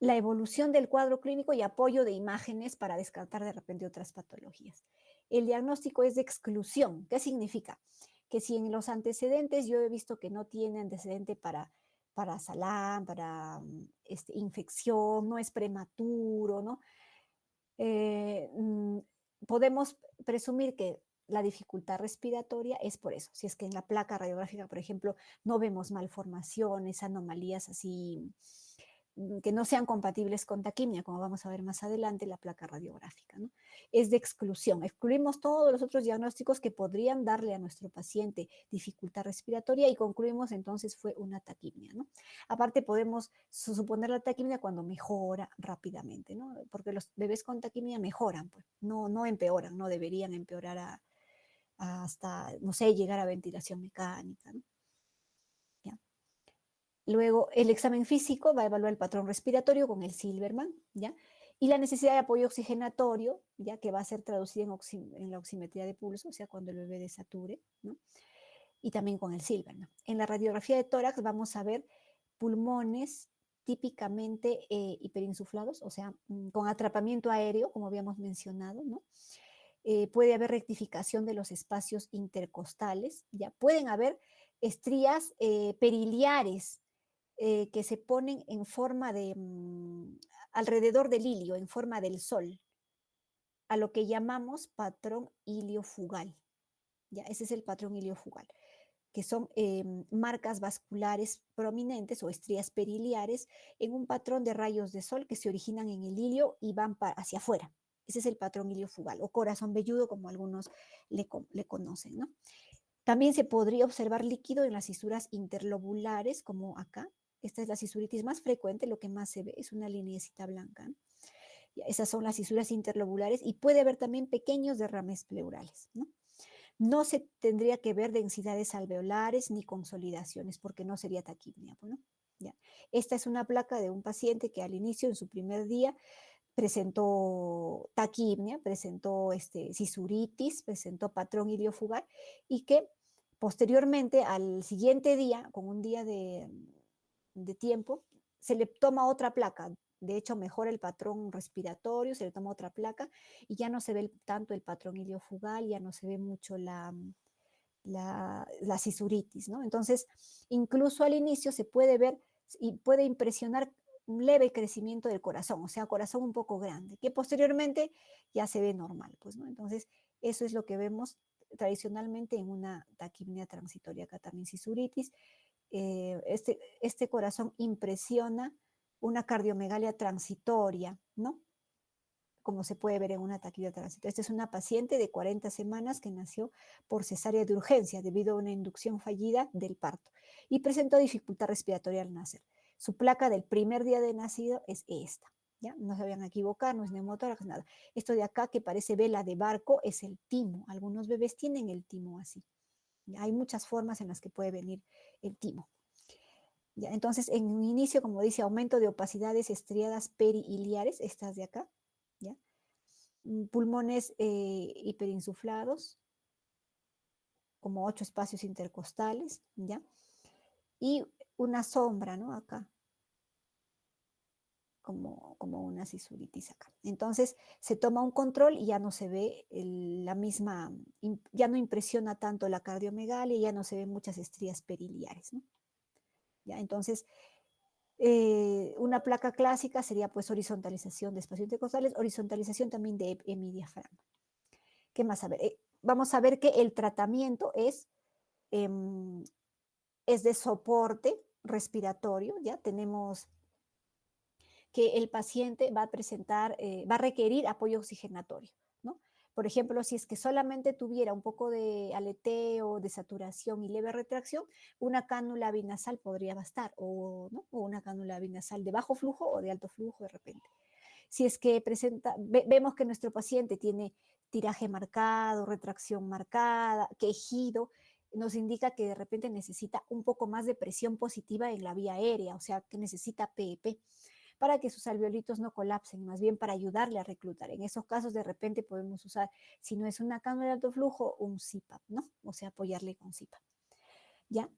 La evolución del cuadro clínico y apoyo de imágenes para descartar de repente otras patologías. El diagnóstico es de exclusión. ¿Qué significa? Que si en los antecedentes yo he visto que no tiene antecedente para salam, para infección, no es prematuro, ¿no? Eh, mm, Podemos presumir que la dificultad respiratoria es por eso. Si es que en la placa radiográfica, por ejemplo, no vemos malformaciones, anomalías así que no sean compatibles con taquimia, como vamos a ver más adelante, la placa radiográfica, ¿no? Es de exclusión. Excluimos todos los otros diagnósticos que podrían darle a nuestro paciente dificultad respiratoria y concluimos entonces fue una taquimia, ¿no? Aparte podemos suponer la taquimia cuando mejora rápidamente, ¿no? Porque los bebés con taquimia mejoran, pues, no empeoran, no deberían empeorar hasta, no sé, llegar a ventilación mecánica, ¿no? ¿Ya? Luego, el examen físico va a evaluar el patrón respiratorio con el Silberman, ¿ya? Y la necesidad de apoyo oxigenatorio, ¿ya? Que va a ser traducida en la oximetría de pulso, o sea, cuando el bebé desature, ¿no? y también con el Silverman. En la radiografía de tórax vamos a ver pulmones típicamente hiperinsuflados, o sea, con atrapamiento aéreo, como habíamos mencionado, ¿no? Puede haber rectificación de los espacios intercostales, ya pueden haber estrías periliares que se ponen en forma de, alrededor del ilio, en forma del sol, a lo que llamamos patrón iliofugal. Ya, ese es el patrón iliofugal, que son marcas vasculares prominentes o estrías periliares en un patrón de rayos de sol que se originan en el ilio y van hacia afuera. Ese es el patrón iliofugal o corazón velludo, como algunos le conocen, ¿no? También se podría observar líquido en las fisuras interlobulares, como acá. Esta es la fisuritis más frecuente, lo que más se ve es una lineecita blanca, ¿no? Esas son las fisuras interlobulares y puede haber también pequeños derrames pleurales, ¿no? No se tendría que ver densidades alveolares ni consolidaciones porque no sería taquipnea, ¿no? Ya. Esta es una placa de un paciente que al inicio, en su primer día, presentó taquipnea, presentó fisuritis, presentó patrón iliofugal y que posteriormente al siguiente día, con un día de tiempo, se le toma otra placa. De hecho, mejora el patrón respiratorio, se le toma otra placa y ya no se ve tanto el patrón iliofugal, ya no se ve mucho la fisuritis, ¿no? Entonces, incluso al inicio se puede ver y puede impresionar un leve crecimiento del corazón, o sea, corazón un poco grande, que posteriormente ya se ve normal, pues, ¿no? Entonces, eso es lo que vemos tradicionalmente en una taquipnea transitoria, acá también fisuritis. Este corazón impresiona una cardiomegalia transitoria, ¿no? Como se puede ver en una taquipnea transitoria. Esta es una paciente de 40 semanas que nació por cesárea de urgencia debido a una inducción fallida del parto y presentó dificultad respiratoria al nacer. Su placa del primer día de nacido es esta, ¿ya? No se vayan a equivocar, no es neumotórax, nada. Esto de acá que parece vela de barco es el timo. Algunos bebés tienen el timo así. Hay muchas formas en las que puede venir el timo. ¿Ya? Entonces, en un inicio, como dice, aumento de opacidades estriadas periiliares, estas de acá, ¿ya? Pulmones hiperinsuflados, como 8 espacios intercostales, ¿ya? Y una sombra, ¿no? Acá, como una fisuritis acá. Entonces, se toma un control y ya no se ve la misma, ya no impresiona tanto la cardiomegalia, ya no se ven muchas estrías periliares, ¿no? ¿Ya? Entonces, una placa clásica sería pues horizontalización de espacios intercostales, horizontalización también de hemidiafragma. ¿Qué más? A ver, vamos a ver que el tratamiento es de soporte respiratorio, ya tenemos que el paciente va a presentar, va a requerir apoyo oxigenatorio, ¿no? Por ejemplo, si es que solamente tuviera un poco de aleteo, de saturación y leve retracción, una cánula binasal podría bastar, o, ¿no? O una cánula binasal de bajo flujo o de alto flujo de repente. Si es que vemos que nuestro paciente tiene tiraje marcado, retracción marcada, quejido, nos indica que de repente necesita un poco más de presión positiva en la vía aérea, o sea, que necesita PEP para que sus alveolitos no colapsen, más bien para ayudarle a reclutar. En esos casos, de repente podemos usar, si no es una cánula de alto flujo, un CPAP, ¿no? O sea, apoyarle con CPAP. ¿Ya?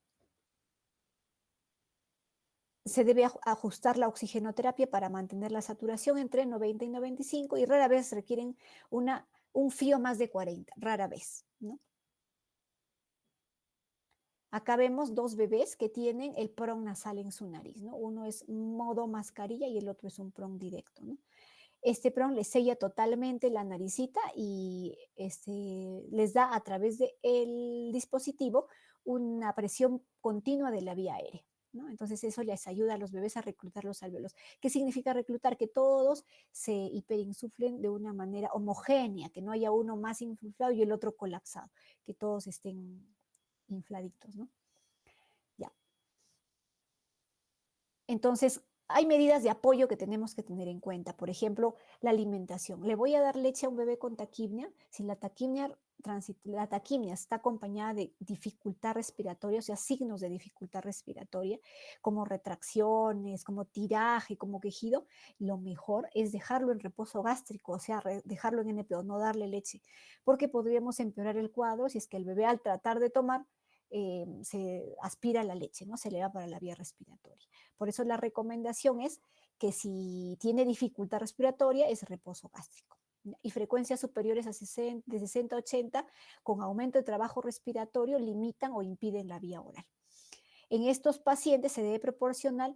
Se debe ajustar la oxigenoterapia para mantener la saturación entre 90 y 95 y rara vez requieren un FIO más de 40, rara vez, ¿no? Acá vemos 2 bebés que tienen el PRON nasal en su nariz, ¿no? Uno es modo mascarilla y el otro es un PRON directo, ¿no? Este PRON les sella totalmente la naricita y les da a través del dispositivo una presión continua de la vía aérea, ¿no? Entonces eso les ayuda a los bebés a reclutar los alvéolos. ¿Qué significa reclutar? Que todos se hiperinsuflen de una manera homogénea, que no haya uno más inflado y el otro colapsado, que todos estén infladitos, ¿no? Ya. Entonces, hay medidas de apoyo que tenemos que tener en cuenta. Por ejemplo, la alimentación. ¿Le voy a dar leche a un bebé con taquipnea? Si la taquipnea está acompañada de dificultad respiratoria, o sea, signos de dificultad respiratoria, como retracciones, como tiraje, como quejido, lo mejor es dejarlo en reposo gástrico, o sea, dejarlo en NPO, no darle leche, porque podríamos empeorar el cuadro si es que el bebé al tratar de tomar se aspira la leche, ¿no? Se le va para la vía respiratoria. Por eso la recomendación es que si tiene dificultad respiratoria es reposo gástrico. Y frecuencias superiores a 60, de 60 a 80 con aumento de trabajo respiratorio limitan o impiden la vía oral. En estos pacientes se debe proporcionar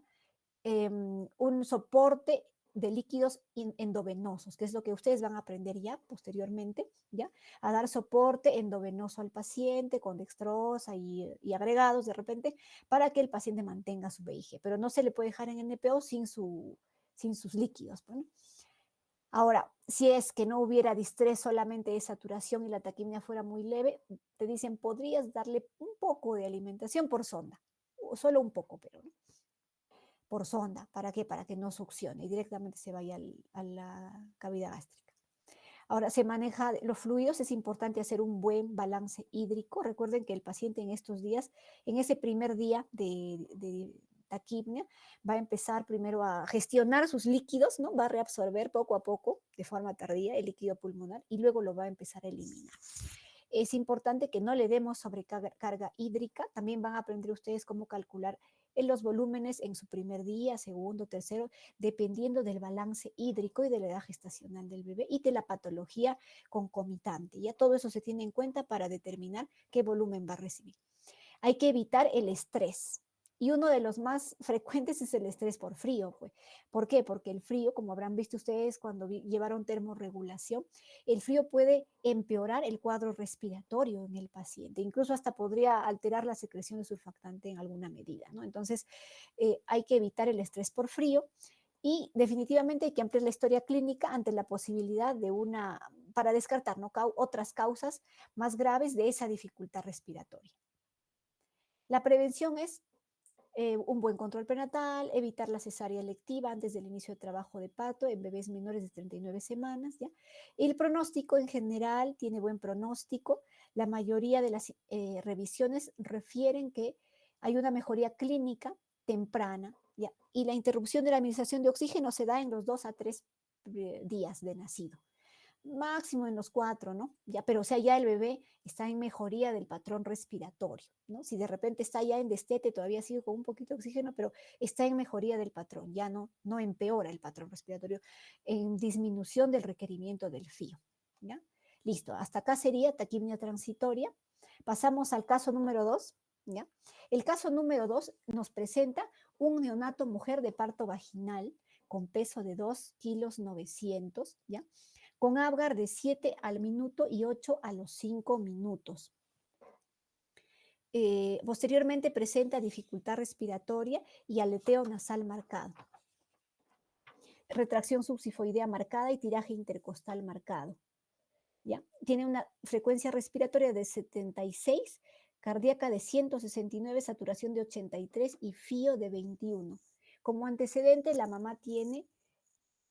un soporte de líquidos endovenosos, que es lo que ustedes van a aprender ya posteriormente, ¿ya? A dar soporte endovenoso al paciente con dextrosa y agregados de repente para que el paciente mantenga su VIG, pero no se le puede dejar en NPO sin sus líquidos, ¿no? Ahora, si es que no hubiera distrés, solamente de saturación y la taquimia fuera muy leve, te dicen, podrías darle un poco de alimentación por sonda, o solo un poco, pero ¿no? Por sonda. ¿Para qué? Para que no succione y directamente se vaya a la cavidad gástrica. Ahora, se maneja los fluidos, es importante hacer un buen balance hídrico. Recuerden que el paciente en estos días, en ese primer día de taquipnia, va a empezar primero a gestionar sus líquidos, ¿no? Va a reabsorber poco a poco, de forma tardía, el líquido pulmonar y luego lo va a empezar a eliminar. Es importante que no le demos sobrecarga hídrica. También van a aprender ustedes cómo calcular en los volúmenes en su primer día, segundo, tercero, dependiendo del balance hídrico y de la edad gestacional del bebé y de la patología concomitante. Ya todo eso se tiene en cuenta para determinar qué volumen va a recibir. Hay que evitar el estrés. Y uno de los más frecuentes es el estrés por frío. Pues. ¿Por qué? Porque el frío, como habrán visto ustedes cuando llevaron termorregulación, el frío puede empeorar el cuadro respiratorio en el paciente. Incluso hasta podría alterar la secreción de surfactante en alguna medida, ¿no? Entonces, hay que evitar el estrés por frío y definitivamente hay que ampliar la historia clínica ante la posibilidad de para descartar, ¿no? Otras causas más graves de esa dificultad respiratoria. La prevención es un buen control prenatal, evitar la cesárea electiva antes del inicio de trabajo de parto en bebés menores de 39 semanas. ¿Ya? El pronóstico en general tiene buen pronóstico. La mayoría de las revisiones refieren que hay una mejoría clínica temprana, ¿ya? Y la interrupción de la administración de oxígeno se da en los 2 a 3 días de nacido. Máximo en los 4, ¿no? Ya, pero o sea, ya el bebé está en mejoría del patrón respiratorio, ¿no? Si de repente está ya en destete, todavía sigue con un poquito de oxígeno, pero está en mejoría del patrón, ya no empeora el patrón respiratorio, en disminución del requerimiento del FIO, ¿ya? Listo, hasta acá sería taquipnia transitoria. Pasamos al caso número 2, ¿ya? El caso número 2 nos presenta un neonato mujer de parto vaginal con peso de 2,9 kilos, ¿ya? Con Apgar de 7 al minuto y 8 a los 5 minutos. Posteriormente presenta dificultad respiratoria y aleteo nasal marcado. Retracción subsifoidea marcada y tiraje intercostal marcado. ¿Ya? Tiene una frecuencia respiratoria de 76, cardíaca de 169, saturación de 83 y FIO de 21. Como antecedente, la mamá tiene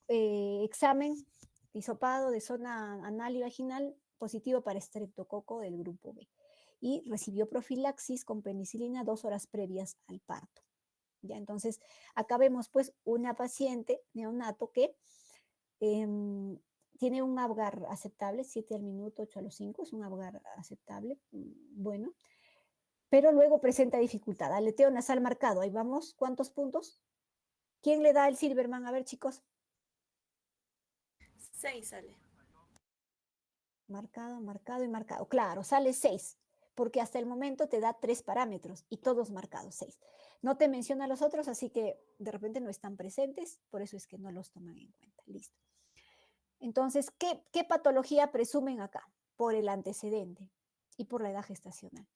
examen hisopado de zona anal y vaginal positivo para estreptococo del grupo B y recibió profilaxis con penicilina 2 horas previas al parto. Ya, entonces, acá vemos pues una paciente neonato que tiene un Apgar aceptable, 7 al minuto, 8 a los 5, es un Apgar aceptable, bueno, pero luego presenta dificultad, aleteo nasal marcado, ahí vamos, ¿cuántos puntos? ¿Quién le da el Silberman? A ver, chicos. 6 sale. Marcado, marcado y marcado. Claro, sale 6, porque hasta el momento te da 3 parámetros y todos marcados, 6. No te menciona los otros, así que de repente no están presentes, por eso es que no los toman en cuenta. Listo. Entonces, ¿qué patología presumen acá? Por el antecedente y por la edad gestacional.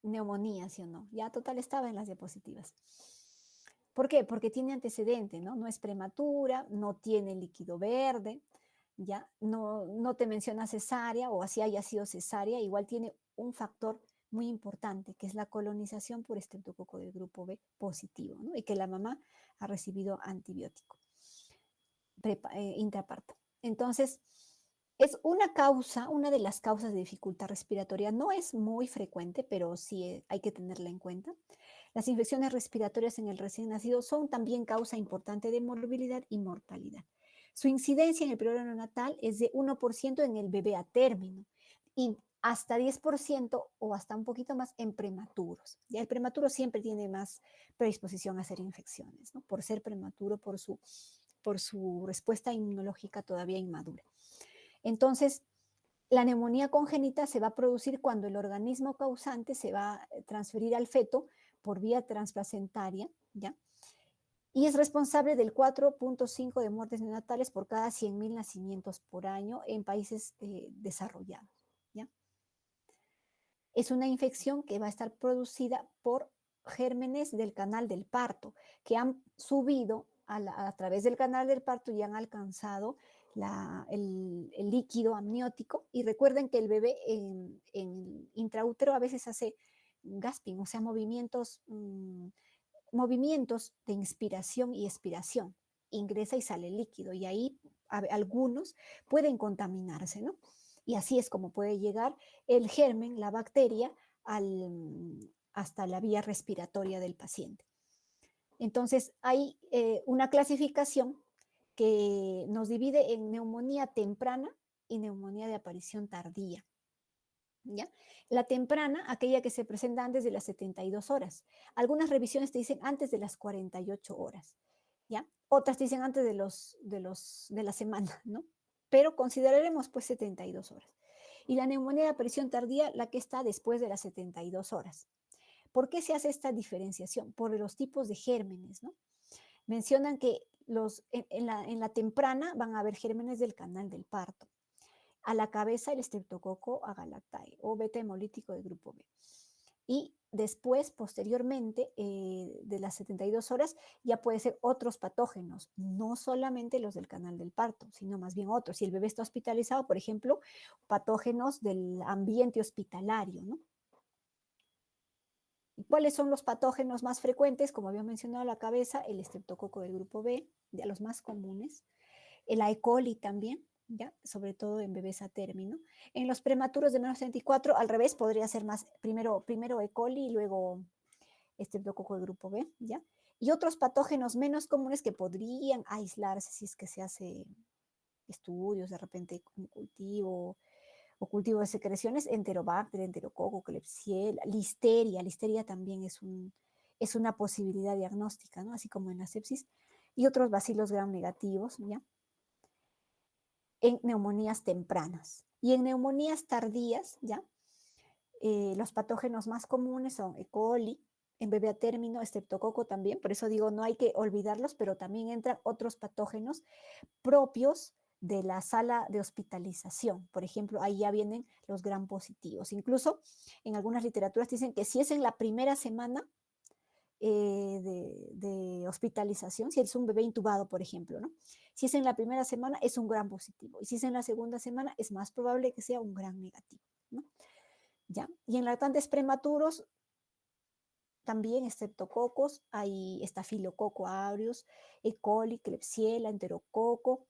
Neumonía, ¿sí o no? Ya total estaba en las diapositivas. ¿Por qué? Porque tiene antecedente, ¿no? No es prematura, no tiene líquido verde, ya no te menciona cesárea o así haya sido cesárea, igual tiene un factor muy importante, que es la colonización por estreptococo del grupo B positivo, ¿no? Y que la mamá ha recibido antibiótico intraparto. Entonces, es una de las causas de dificultad respiratoria. No es muy frecuente, pero sí hay que tenerla en cuenta. Las infecciones respiratorias en el recién nacido son también causa importante de morbilidad y mortalidad. Su incidencia en el periodo neonatal es de 1% en el bebé a término y hasta 10% o hasta un poquito más en prematuros. Ya el prematuro siempre tiene más predisposición a hacer infecciones, ¿no? Por ser prematuro, por su respuesta inmunológica todavía inmadura. Entonces, la neumonía congénita se va a producir cuando el organismo causante se va a transferir al feto por vía transplacentaria, ¿ya? Y es responsable del 4.5 de muertes neonatales por cada 100.000 nacimientos por año en países desarrollados, ¿ya? Es una infección que va a estar producida por gérmenes del canal del parto, que han subido a través del canal del parto y han alcanzado el líquido amniótico. Y recuerden que el bebé en intraútero a veces hace gasping, o sea, movimientos de inspiración y expiración. Ingresa y sale líquido y ahí algunos pueden contaminarse, ¿no? Y así es como puede llegar el germen, la bacteria, hasta la vía respiratoria del paciente. Entonces, hay una clasificación que nos divide en neumonía temprana y neumonía de aparición tardía. ¿Ya? La temprana, aquella que se presenta antes de las 72 horas. Algunas revisiones te dicen antes de las 48 horas. ¿Ya? Otras te dicen antes de la semana, ¿no? Pero consideraremos pues 72 horas. Y la neumonía de aparición tardía, la que está después de las 72 horas. ¿Por qué se hace esta diferenciación? Por los tipos de gérmenes, ¿no? Mencionan que en la temprana van a haber gérmenes del canal del parto. A la cabeza el Streptococcus agalactiae o beta hemolítico del grupo B. Y después, posteriormente, de las 72 horas, ya puede ser otros patógenos, no solamente los del canal del parto, sino más bien otros. Si el bebé está hospitalizado, por ejemplo, patógenos del ambiente hospitalario, ¿no? ¿Y cuáles son los patógenos más frecuentes? Como había mencionado, la cabeza, el Streptococcus del grupo B, de los más comunes, el E. coli también, ¿ya? Sobre todo en bebés a término. En los prematuros de menos de 24, al revés, podría ser más, primero E. coli y luego Streptococcus del grupo B, ¿ya? Y otros patógenos menos comunes que podrían aislarse si es que se hace estudios, de repente un cultivo o cultivo de secreciones, Enterobacter, Enterococo, Klebsiella, Listeria. Listeria también es una posibilidad diagnóstica, ¿no? Así como en la sepsis. Y otros bacilos gram negativos, ¿ya? En neumonías tempranas. Y en neumonías tardías, ¿ya? Los patógenos más comunes son E. coli, en bebé a término, Streptococo también, por eso digo, no hay que olvidarlos, pero también entran otros patógenos propios de la sala de hospitalización. Por ejemplo, ahí ya vienen los gram positivos. Incluso en algunas literaturas dicen que si es en la primera semana de hospitalización, si es un bebé intubado, por ejemplo, ¿no? Si es en la primera semana, es un gram positivo. Y si es en la segunda semana, es más probable que sea un gram negativo, ¿no? ¿Ya? Y en lactantes prematuros, también estreptococos, hay estafilococo aureus, E. coli, Klebsiella, enterococo,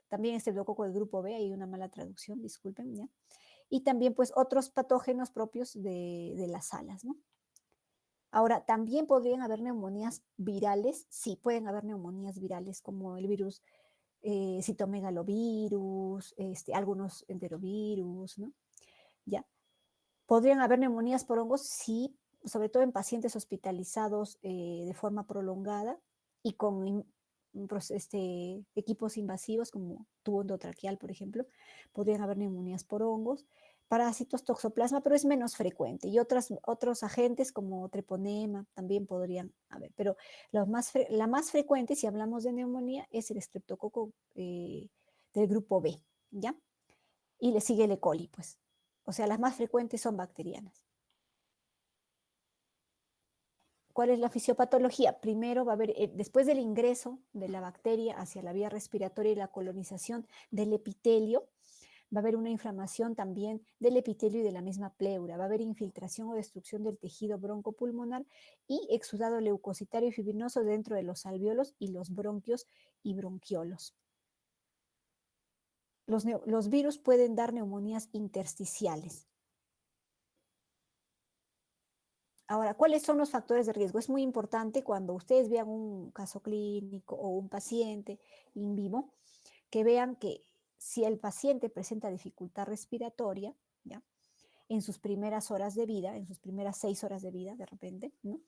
también estreptococo del grupo B, hay una mala traducción, disculpen, ¿ya? Y también pues otros patógenos propios de las salas, ¿no? Ahora, también podrían haber neumonías virales, sí, pueden haber neumonías virales como el virus citomegalovirus, algunos enterovirus, ¿no? ¿Ya? ¿Podrían haber neumonías por hongos? Sí, sobre todo en pacientes hospitalizados de forma prolongada y con equipos invasivos como tubo endotraqueal, por ejemplo, podrían haber neumonías por hongos, parásitos, toxoplasma, pero es menos frecuente. Y otros agentes como treponema también podrían haber. Pero la más frecuente, si hablamos de neumonía, es el estreptococo del grupo B, ¿ya? Y le sigue el E. coli, pues. O sea, las más frecuentes son bacterianas. ¿Cuál es la fisiopatología? Primero va a haber, después del ingreso de la bacteria hacia la vía respiratoria y la colonización del epitelio, va a haber una inflamación también del epitelio y de la misma pleura. Va a haber infiltración o destrucción del tejido broncopulmonar y exudado leucocitario y fibrinoso dentro de los alvéolos y los bronquios y bronquiolos. Los virus pueden dar neumonías intersticiales. Ahora, ¿cuáles son los factores de riesgo? Es muy importante cuando ustedes vean un caso clínico o un paciente in vivo, que vean que si el paciente presenta dificultad respiratoria, ¿ya? En sus primeras horas de vida, en sus primeras 6 horas de vida, de repente, ¿no?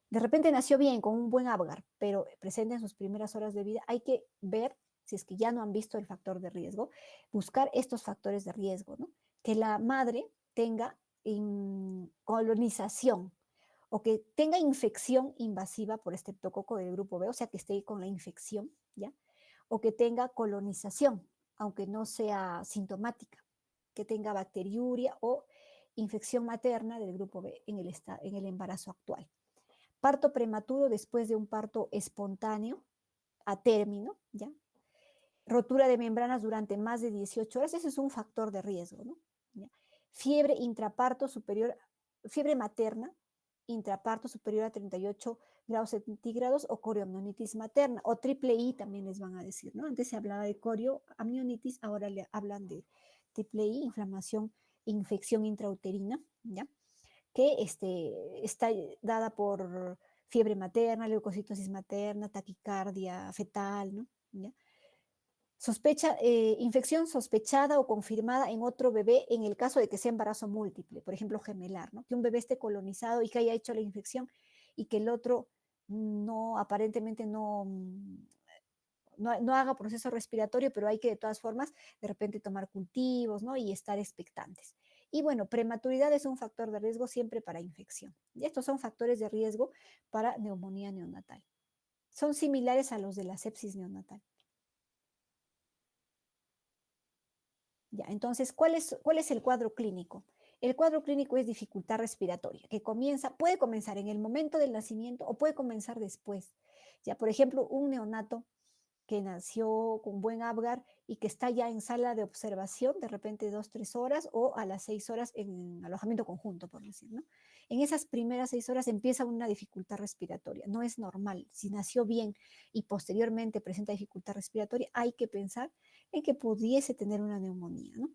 De repente nació bien, con un buen Apgar, pero presenta en sus primeras horas de vida, hay que ver, si es que ya no han visto el factor de riesgo, buscar estos factores de riesgo, ¿no? Que la madre tenga colonización o que tenga infección invasiva por estreptococo del grupo B, o sea, que esté con la infección, ¿ya? O que tenga colonización, aunque no sea sintomática, que tenga bacteriuria o infección materna del grupo B en el embarazo actual. Parto prematuro después de un parto espontáneo a término, ¿ya? Rotura de membranas durante más de 18 horas, ese es un factor de riesgo, ¿no? ¿Ya? Fiebre intraparto superior, fiebre materna, intraparto superior a 38 grados centígrados o corioamnionitis materna, o triple I también les van a decir, ¿no? Antes se hablaba de corioamnionitis, ahora le hablan de triple I, inflamación, infección intrauterina, ¿ya? Que está dada por fiebre materna, leucocitosis materna, taquicardia fetal, ¿no? ¿Ya? Infección sospechada o confirmada en otro bebé en el caso de que sea embarazo múltiple, por ejemplo, gemelar, ¿no? Que un bebé esté colonizado y que haya hecho la infección y que el otro aparentemente no haga proceso respiratorio, pero hay que de todas formas de repente tomar cultivos, ¿no? Y estar expectantes. Y bueno, prematuridad es un factor de riesgo siempre para infección. Y estos son factores de riesgo para neumonía neonatal. Son similares a los de la sepsis neonatal. Ya, entonces, ¿cuál es el cuadro clínico? El cuadro clínico es dificultad respiratoria, que puede comenzar en el momento del nacimiento o puede comenzar después. Ya, por ejemplo, un neonato que nació con buen Apgar y que está ya en sala de observación, de repente 2, 3 horas o a las 6 horas en alojamiento conjunto, por decir, ¿no? En esas primeras 6 horas empieza una dificultad respiratoria, no es normal. Si nació bien y posteriormente presenta dificultad respiratoria, hay que pensar en que pudiese tener una neumonía, ¿no?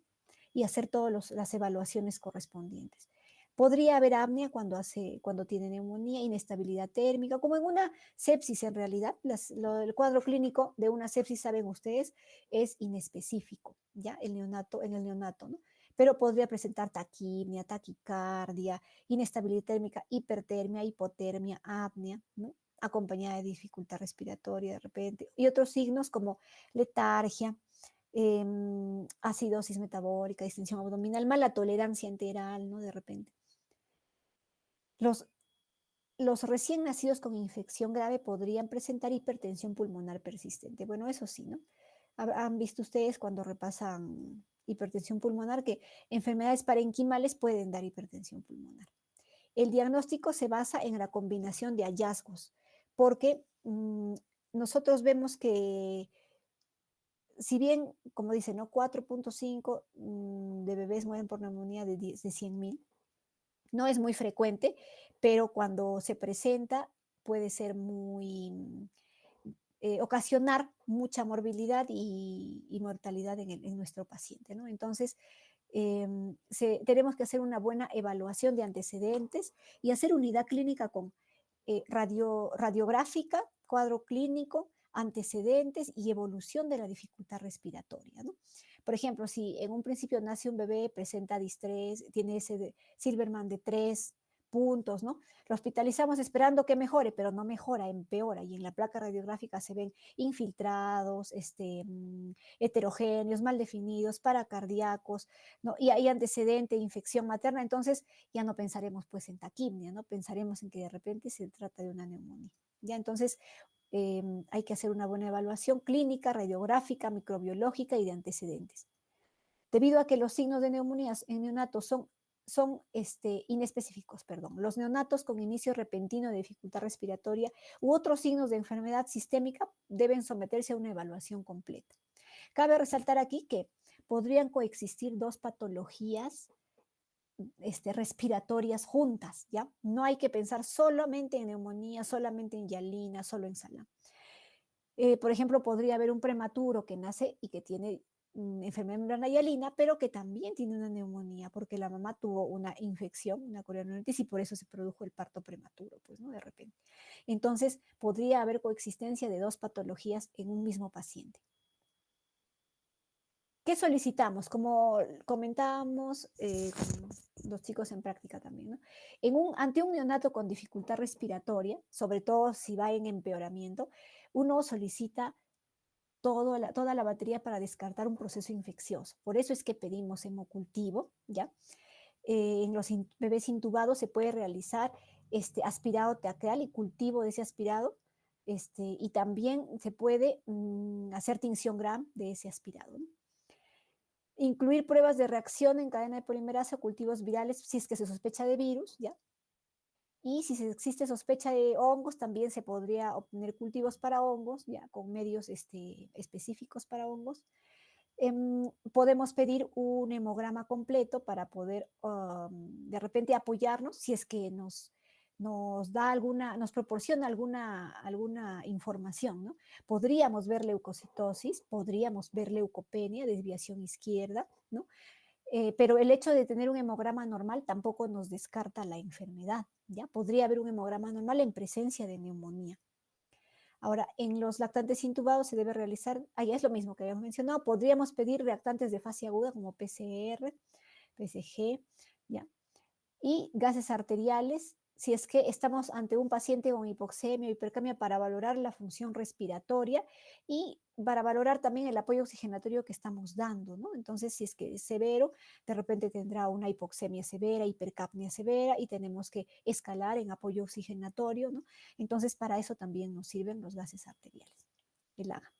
Y hacer todas las evaluaciones correspondientes. Podría haber apnea cuando tiene neumonía, inestabilidad térmica, como en una sepsis en realidad. El cuadro clínico de una sepsis, saben ustedes, es inespecífico, ¿ya? En el neonato, ¿no? Pero podría presentar taquipnea, taquicardia, inestabilidad térmica, hipertermia, hipotermia, apnea, ¿no? Acompañada de dificultad respiratoria de repente, y otros signos como letargia, acidosis metabólica, distensión abdominal, mala tolerancia enteral, ¿no? De repente. Los recién nacidos con infección grave podrían presentar hipertensión pulmonar persistente. Bueno, eso sí, ¿no? Han visto ustedes cuando repasan hipertensión pulmonar que enfermedades parenquimales pueden dar hipertensión pulmonar. El diagnóstico se basa en la combinación de hallazgos, porque nosotros vemos que si bien, como dice, ¿no? 4.5 de bebés mueren por neumonía de 100.000, no es muy frecuente, pero cuando se presenta puede ser ocasionar mucha morbilidad y mortalidad en nuestro paciente, ¿no? Entonces, tenemos que hacer una buena evaluación de antecedentes y hacer unidad clínica con radiográfica, cuadro clínico, antecedentes y evolución de la dificultad respiratoria, ¿no? Por ejemplo, si en un principio nace un bebé, presenta distrés, tiene ese Silberman de 3 puntos, ¿no? Lo hospitalizamos esperando que mejore, pero no mejora, empeora, y en la placa radiográfica se ven infiltrados, heterogéneos, mal definidos, paracardíacos, ¿no? Y hay antecedente, infección materna, entonces ya no pensaremos pues en taquipnea, ¿no? Pensaremos en que de repente se trata de una neumonía. Ya, entonces hay que hacer una buena evaluación clínica, radiográfica, microbiológica y de antecedentes. Debido a que los signos de neumonías en neonatos son inespecíficos, perdón. Los neonatos con inicio repentino de dificultad respiratoria u otros signos de enfermedad sistémica deben someterse a una evaluación completa. Cabe resaltar aquí que podrían coexistir dos patologías respiratorias juntas, ¿ya? No hay que pensar solamente en neumonía, solamente en hialina, solo en salam. Por ejemplo, podría haber un prematuro que nace y que tiene enfermedad de membrana hialina, pero que también tiene una neumonía, porque la mamá tuvo una infección, una corionitis, y por eso se produjo el parto prematuro, pues, ¿no? De repente. Entonces, podría haber coexistencia de 2 patologías en un mismo paciente. ¿Qué solicitamos? Como comentábamos con los chicos en práctica también, ¿no? Ante un neonato con dificultad respiratoria, sobre todo si va en empeoramiento, uno solicita toda la batería para descartar un proceso infeccioso. Por eso es que pedimos hemocultivo, ¿ya? En los bebés intubados se puede realizar aspirado teatral y cultivo de ese aspirado, y también se puede hacer tinción Gram de ese aspirado, ¿no? Incluir pruebas de reacción en cadena de polimerasa o cultivos virales si es que se sospecha de virus, ¿ya? Y si existe sospecha de hongos, también se podría obtener cultivos para hongos, ya con medios específicos para hongos. Podemos pedir un hemograma completo para poder de repente apoyarnos si es que nos proporciona alguna información, ¿no? Podríamos ver leucocitosis, podríamos ver leucopenia, desviación izquierda, ¿no? Pero el hecho de tener un hemograma normal tampoco nos descarta la enfermedad, ¿ya? Podría haber un hemograma normal en presencia de neumonía. Ahora, en los lactantes intubados se debe realizar, ya es lo mismo que habíamos mencionado, podríamos pedir reactantes de fase aguda como PCR, PSG, ¿ya? Y gases arteriales, si es que estamos ante un paciente con hipoxemia o hipercamia, para valorar la función respiratoria y para valorar también el apoyo oxigenatorio que estamos dando, ¿no? Entonces, si es que es severo, de repente tendrá una hipoxemia severa, hipercapnia severa, y tenemos que escalar en apoyo oxigenatorio, ¿no? Entonces, para eso también nos sirven los gases arteriales, el AGA.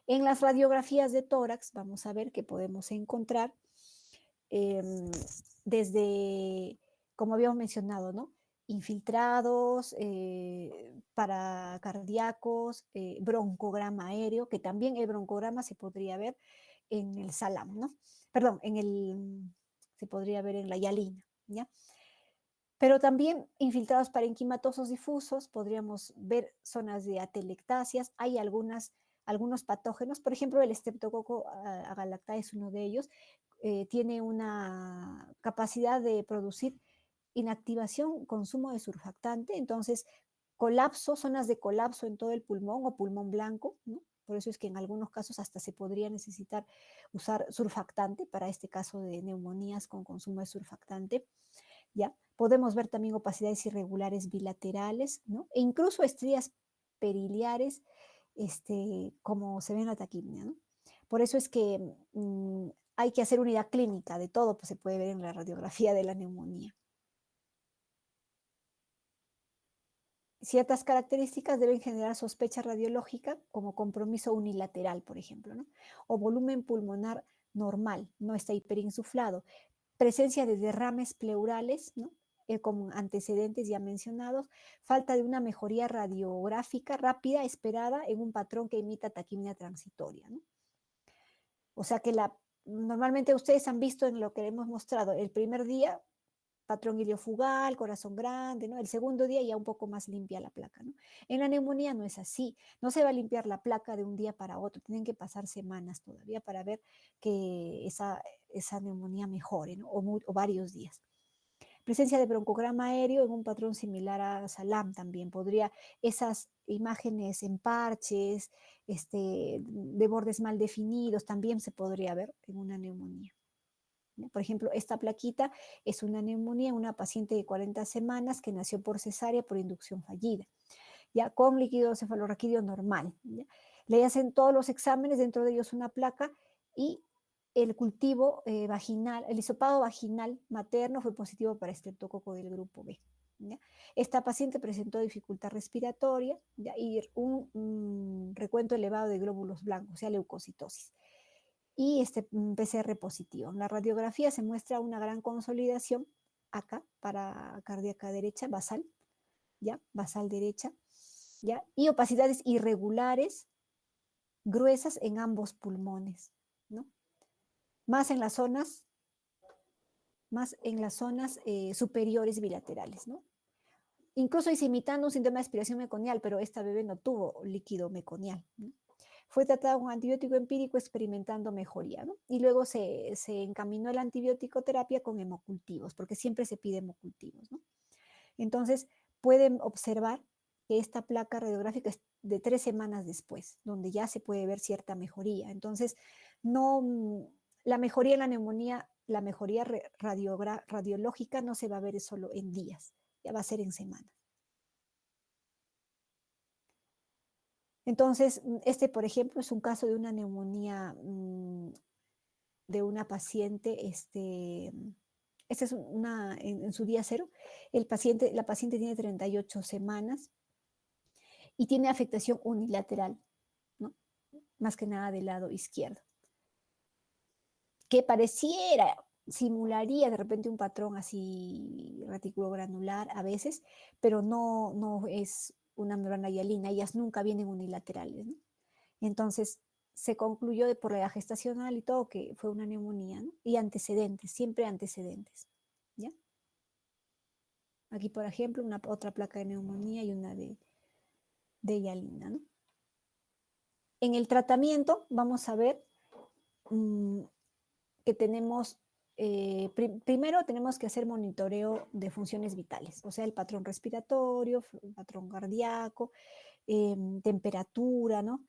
En las radiografías de tórax vamos a ver que podemos encontrar desde, como habíamos mencionado, ¿no? Infiltrados, paracardíacos, broncograma aéreo, que también el broncograma se podría ver en el SALAM, ¿no? Perdón, se podría ver en la hialina, ¿ya? Pero también infiltrados parenquimatosos difusos, podríamos ver zonas de atelectasias, hay algunos patógenos, por ejemplo, el Streptococcus agalactae es uno de ellos, tiene una capacidad de producir inactivación, consumo de surfactante, entonces zonas de colapso en todo el pulmón o pulmón blanco, ¿no? Por eso es que en algunos casos hasta se podría necesitar usar surfactante para este caso de neumonías con consumo de surfactante, ¿ya? Podemos ver también opacidades irregulares bilaterales, ¿no? E incluso estrías periliares, como se ve en la taquipnia, ¿no? Por eso es que hay que hacer unidad clínica de todo, pues se puede ver en la radiografía de la neumonía. Ciertas características deben generar sospecha radiológica, como compromiso unilateral, por ejemplo, ¿no? O volumen pulmonar normal, no está hiperinsuflado. Presencia de derrames pleurales, ¿no? Como antecedentes ya mencionados, falta de una mejoría radiográfica rápida esperada en un patrón que imita taquimia transitoria, ¿no? O sea que normalmente ustedes han visto en lo que hemos mostrado, el primer día, patrón iliofugal, corazón grande, ¿no? El segundo día ya un poco más limpia la placa, ¿no? En la neumonía no es así, no se va a limpiar la placa de un día para otro, tienen que pasar semanas todavía para ver que esa neumonía mejore, ¿no? O varios días. Presencia de broncograma aéreo en un patrón similar a SALAM también. Esas imágenes en parches, de bordes mal definidos, también se podría ver en una neumonía. Por ejemplo, esta plaquita es una neumonía, una paciente de 40 semanas que nació por cesárea por inducción fallida, ya con líquido cefalorraquídeo normal, ¿ya? Le hacen todos los exámenes, dentro de ellos una placa, y el cultivo vaginal, el hisopado vaginal materno fue positivo para estreptococo del grupo B, ¿ya? Esta paciente presentó dificultad respiratoria, ¿ya? Y un recuento elevado de glóbulos blancos, o sea, leucocitosis. Y PCR positivo. En la radiografía se muestra una gran consolidación acá para cardíaca derecha, basal, ¿ya? Basal derecha, ¿ya? Y opacidades irregulares, gruesas en ambos pulmones, ¿no? Más en las zonas superiores bilaterales, ¿no? Incluso imitando un síntoma de aspiración meconial, pero esta bebé no tuvo líquido meconial, ¿no? fue tratado con antibiótico empírico experimentando mejoría, ¿no? Y luego se encaminó la antibiótico terapia con hemocultivos, porque siempre se pide hemocultivos, ¿no? Entonces, pueden observar que esta placa radiográfica es de 3 semanas después, donde ya se puede ver cierta mejoría. Entonces, no, la mejoría en la neumonía, la mejoría radiológica no se va a ver solo en días, ya va a ser en semanas. Entonces, este, por ejemplo, es un caso de una neumonía de una paciente, esta es en su día cero. La paciente tiene 38 semanas y tiene afectación unilateral, ¿no? Más que nada del lado izquierdo, que simularía de repente un patrón así reticulogranular a veces, pero no es una membrana hialina, ellas nunca vienen unilaterales, ¿no? Entonces, se concluyó por la gestacional y todo que fue una neumonía, ¿no? Y antecedentes, siempre antecedentes, ¿ya? Aquí, por ejemplo, otra placa de neumonía y una de hialina, ¿no? En el tratamiento vamos a ver que tenemos, primero tenemos que hacer monitoreo de funciones vitales, o sea, el patrón respiratorio, el patrón cardíaco, temperatura, ¿no?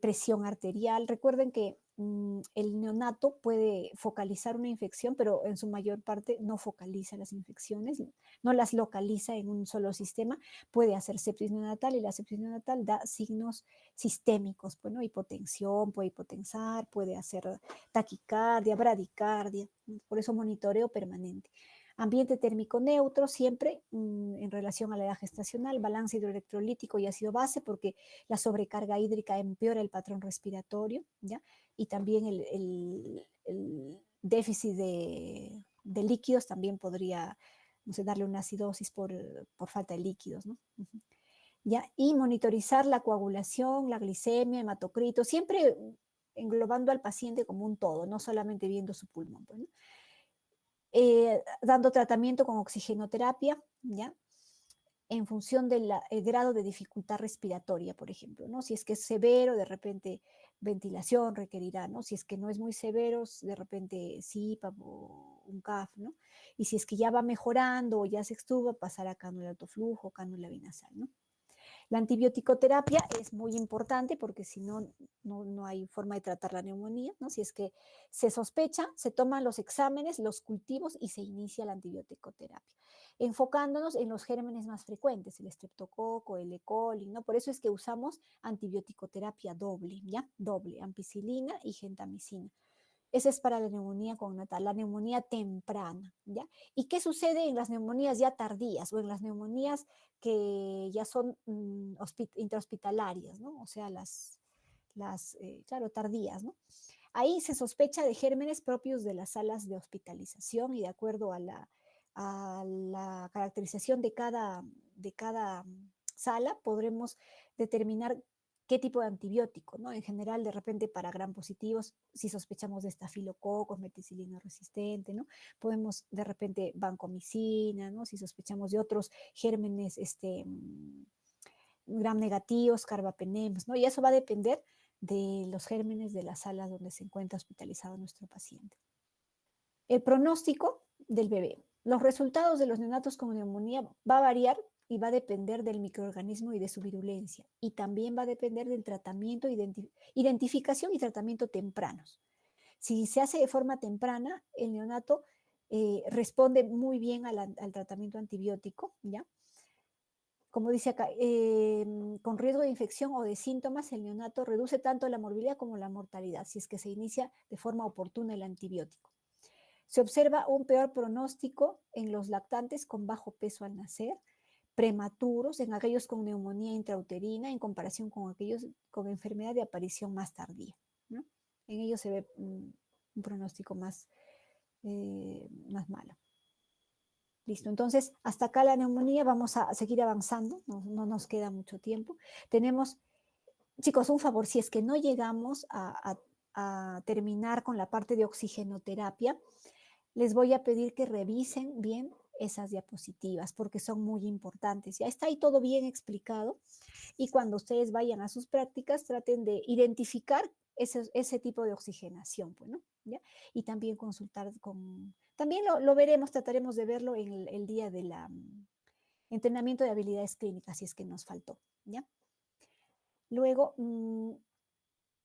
Presión arterial. Recuerden que el neonato puede focalizar una infección, pero en su mayor parte no focaliza las infecciones, no las localiza en un solo sistema. Puede hacer sepsis neonatal y la sepsis neonatal da signos sistémicos, bueno, hipotensión, puede hipotensar, puede hacer taquicardia, bradicardia, por eso monitoreo permanente. Ambiente térmico neutro siempre en relación a la edad gestacional, balance hidroelectrolítico y ácido base, porque la sobrecarga hídrica empeora el patrón respiratorio, ¿ya? Y también el déficit de líquidos también podría, no sé, darle una acidosis por falta de líquidos, ¿no? ¿Ya? Y monitorizar la coagulación, la glicemia, hematocrito, siempre englobando al paciente como un todo, no solamente viendo su pulmón, pues, ¿no? Dando tratamiento con oxigenoterapia, ¿ya? En función del grado de dificultad respiratoria, por ejemplo, ¿no? Si es que es severo, de repente ventilación requerirá, ¿no? Si es que no es muy severo, de repente CPAP o un CAF, ¿no? Y si es que ya va mejorando o ya se extuba, pasar a cánula de alto flujo, cánula vinasal, ¿no? La antibiótico-terapia es muy importante porque si no, no hay forma de tratar la neumonía, ¿no? Si es que se sospecha, se toman los exámenes, los cultivos y se inicia la antibiótico-terapia, enfocándonos en los gérmenes más frecuentes, el estreptococo, el E. coli, ¿no? Por eso es que usamos antibiótico-terapia doble, ¿ya? Doble, ampicilina y gentamicina. Esa es para la neumonía cognatal, la neumonía temprana, ¿ya? ¿Y qué sucede en las neumonías ya tardías o en las neumonías que ya son intrahospitalarias, ¿no? O sea, claro, tardías, ¿no? Ahí se sospecha de gérmenes propios de las salas de hospitalización y de acuerdo a la caracterización de cada sala podremos determinar qué tipo de antibiótico, ¿no? En general, de repente para gram positivos, si sospechamos de estafilococos, meticilina resistente, ¿no? Podemos de repente vancomicina, ¿no? Si sospechamos de otros gérmenes, gram negativos, carbapenems, ¿no? Y eso va a depender de los gérmenes de las salas donde se encuentra hospitalizado nuestro paciente. El pronóstico del bebé. Los resultados de los neonatos con neumonía va a variar y va a depender del microorganismo y de su virulencia. Y también va a depender del tratamiento, identificación y tratamiento tempranos. Si se hace de forma temprana, el neonato responde muy bien al tratamiento antibiótico, ¿ya? Como dice acá, con riesgo de infección o de síntomas, el neonato reduce tanto la morbilidad como la mortalidad, si es que se inicia de forma oportuna el antibiótico. Se observa un peor pronóstico en los lactantes con bajo peso al nacer, prematuros, en aquellos con neumonía intrauterina, en comparación con aquellos con enfermedad de aparición más tardía, ¿no? En ellos se ve un pronóstico más malo. Listo, entonces hasta acá la neumonía, vamos a seguir avanzando, no nos queda mucho tiempo. Tenemos, chicos, un favor, si es que no llegamos a terminar con la parte de oxigenoterapia, les voy a pedir que revisen bien esas diapositivas porque son muy importantes. Ya está ahí todo bien explicado y cuando ustedes vayan a sus prácticas traten de identificar ese tipo de oxigenación, pues, ¿no? ¿Ya? Y también consultar con... También lo veremos, trataremos de verlo en el día de la entrenamiento de habilidades clínicas, si es que nos faltó, ¿ya? Luego,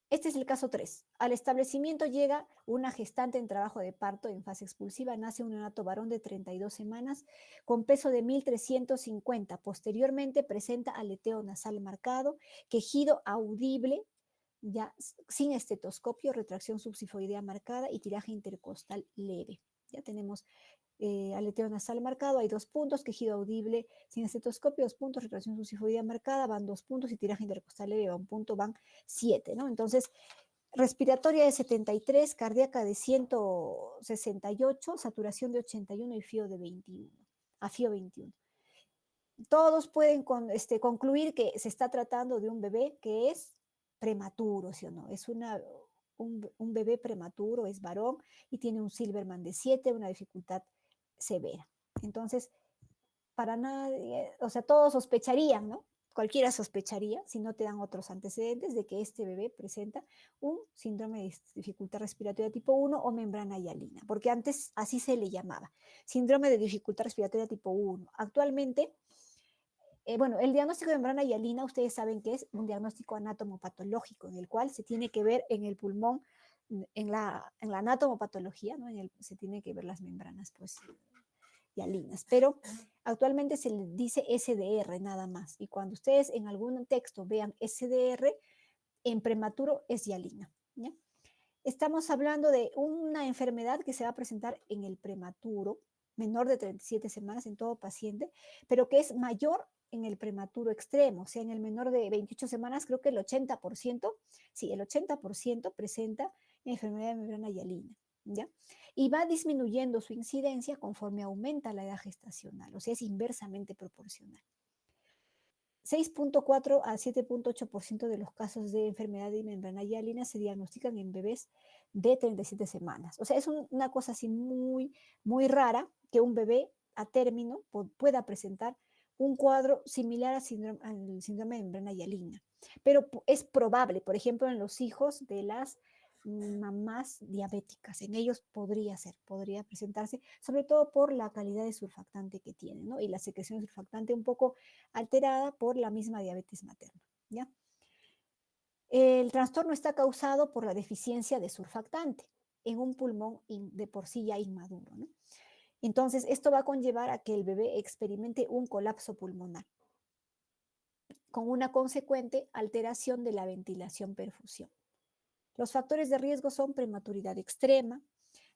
este es el caso 3. Al establecimiento llega una gestante en trabajo de parto en fase expulsiva. Nace un neonato varón de 32 semanas con peso de 1350. Posteriormente presenta aleteo nasal marcado, quejido audible, ya sin estetoscopio, retracción subsifoidea marcada y tiraje intercostal leve. Ya tenemos aleteo nasal marcado, hay 2 puntos, quejido audible sin estetoscopio, 2 puntos, retracción subsifoidea marcada, van 2 puntos y tiraje intercostal leve, va 1 punto, van 7, ¿no? Entonces, respiratoria de 73, cardíaca de 168, saturación de 81 y FIO de 21, a FIO 21. Todos pueden concluir que se está tratando de un bebé que es prematuro, ¿sí o no? Es un bebé prematuro, es varón y tiene un Silverman de 7, una dificultad severa. Entonces, para nadie, o sea, todos sospecharían, ¿no? Cualquiera sospecharía, si no te dan otros antecedentes, de que este bebé presenta un síndrome de dificultad respiratoria tipo 1 o membrana hialina, porque antes así se le llamaba, síndrome de dificultad respiratoria tipo 1. Actualmente, bueno, el diagnóstico de membrana hialina, ustedes saben que es un diagnóstico anatomopatológico, en el cual se tiene que ver en el pulmón, en la anatomopatología, ¿no? Se tiene que ver las membranas, pues, hialinas, pero actualmente se le dice SDR nada más, y cuando ustedes en algún texto vean SDR, en prematuro es hialina, ¿ya? Estamos hablando de una enfermedad que se va a presentar en el prematuro, menor de 37 semanas en todo paciente, pero que es mayor en el prematuro extremo, o sea, en el menor de 28 semanas, creo que el 80%, sí, el 80% presenta enfermedad de membrana hialina, ¿ya? Y va disminuyendo su incidencia conforme aumenta la edad gestacional, o sea, es inversamente proporcional. 6.4 a 7.8% de los casos de enfermedad de membrana hialina se diagnostican en bebés de 37 semanas. O sea, es una cosa así muy, muy rara que un bebé a término pueda presentar un cuadro similar al síndrome de membrana hialina. Pero es probable, por ejemplo, en los hijos de las mamás diabéticas, en ellos podría presentarse, sobre todo por la calidad de surfactante que tienen, ¿no? Y la secreción de surfactante un poco alterada por la misma diabetes materna, ¿ya? El trastorno está causado por la deficiencia de surfactante en un pulmón de por sí ya inmaduro, ¿no? Entonces, esto va a conllevar a que el bebé experimente un colapso pulmonar con una consecuente alteración de la ventilación-perfusión. Los factores de riesgo son prematuridad extrema,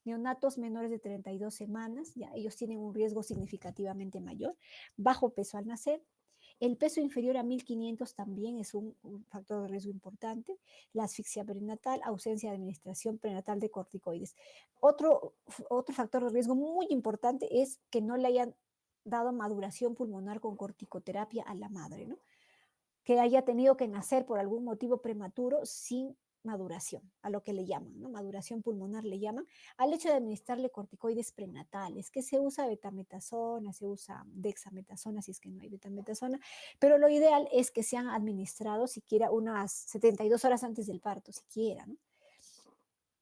neonatos menores de 32 semanas, ya ellos tienen un riesgo significativamente mayor, bajo peso al nacer, el peso inferior a 1500 también es un factor de riesgo importante, la asfixia perinatal, ausencia de administración prenatal de corticoides. Otro factor de riesgo muy importante es que no le hayan dado maduración pulmonar con corticoterapia a la madre, ¿no? Que haya tenido que nacer por algún motivo prematuro sin maduración, a lo que le llaman, ¿no? Maduración pulmonar le llaman, al hecho de administrarle corticoides prenatales, que se usa betametasona, se usa dexametasona si es que no hay betametasona, pero lo ideal es que sean administrados siquiera unas 72 horas antes del parto, siquiera, ¿no?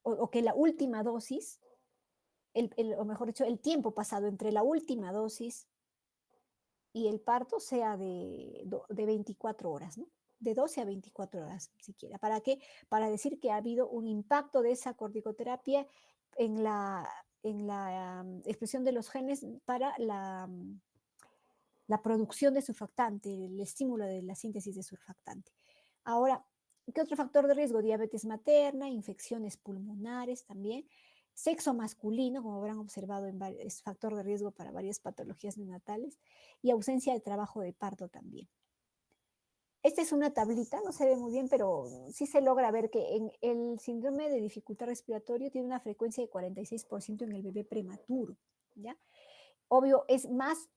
O que la última dosis, o mejor dicho, el tiempo pasado entre la última dosis y el parto sea de 24 horas, ¿no? De 12 a 24 horas siquiera. ¿Para qué? Para decir que ha habido un impacto de esa corticoterapia en la expresión de los genes para la producción de surfactante, el estímulo de la síntesis de surfactante. Ahora, ¿qué otro factor de riesgo? Diabetes materna, infecciones pulmonares también. Sexo masculino, como habrán observado, es factor de riesgo para varias patologías neonatales, y ausencia de trabajo de parto también. Esta es una tablita, no se ve muy bien, pero sí se logra ver que en el síndrome de dificultad respiratoria tiene una frecuencia de 46% en el bebé prematuro, ¿ya? Obvio, es más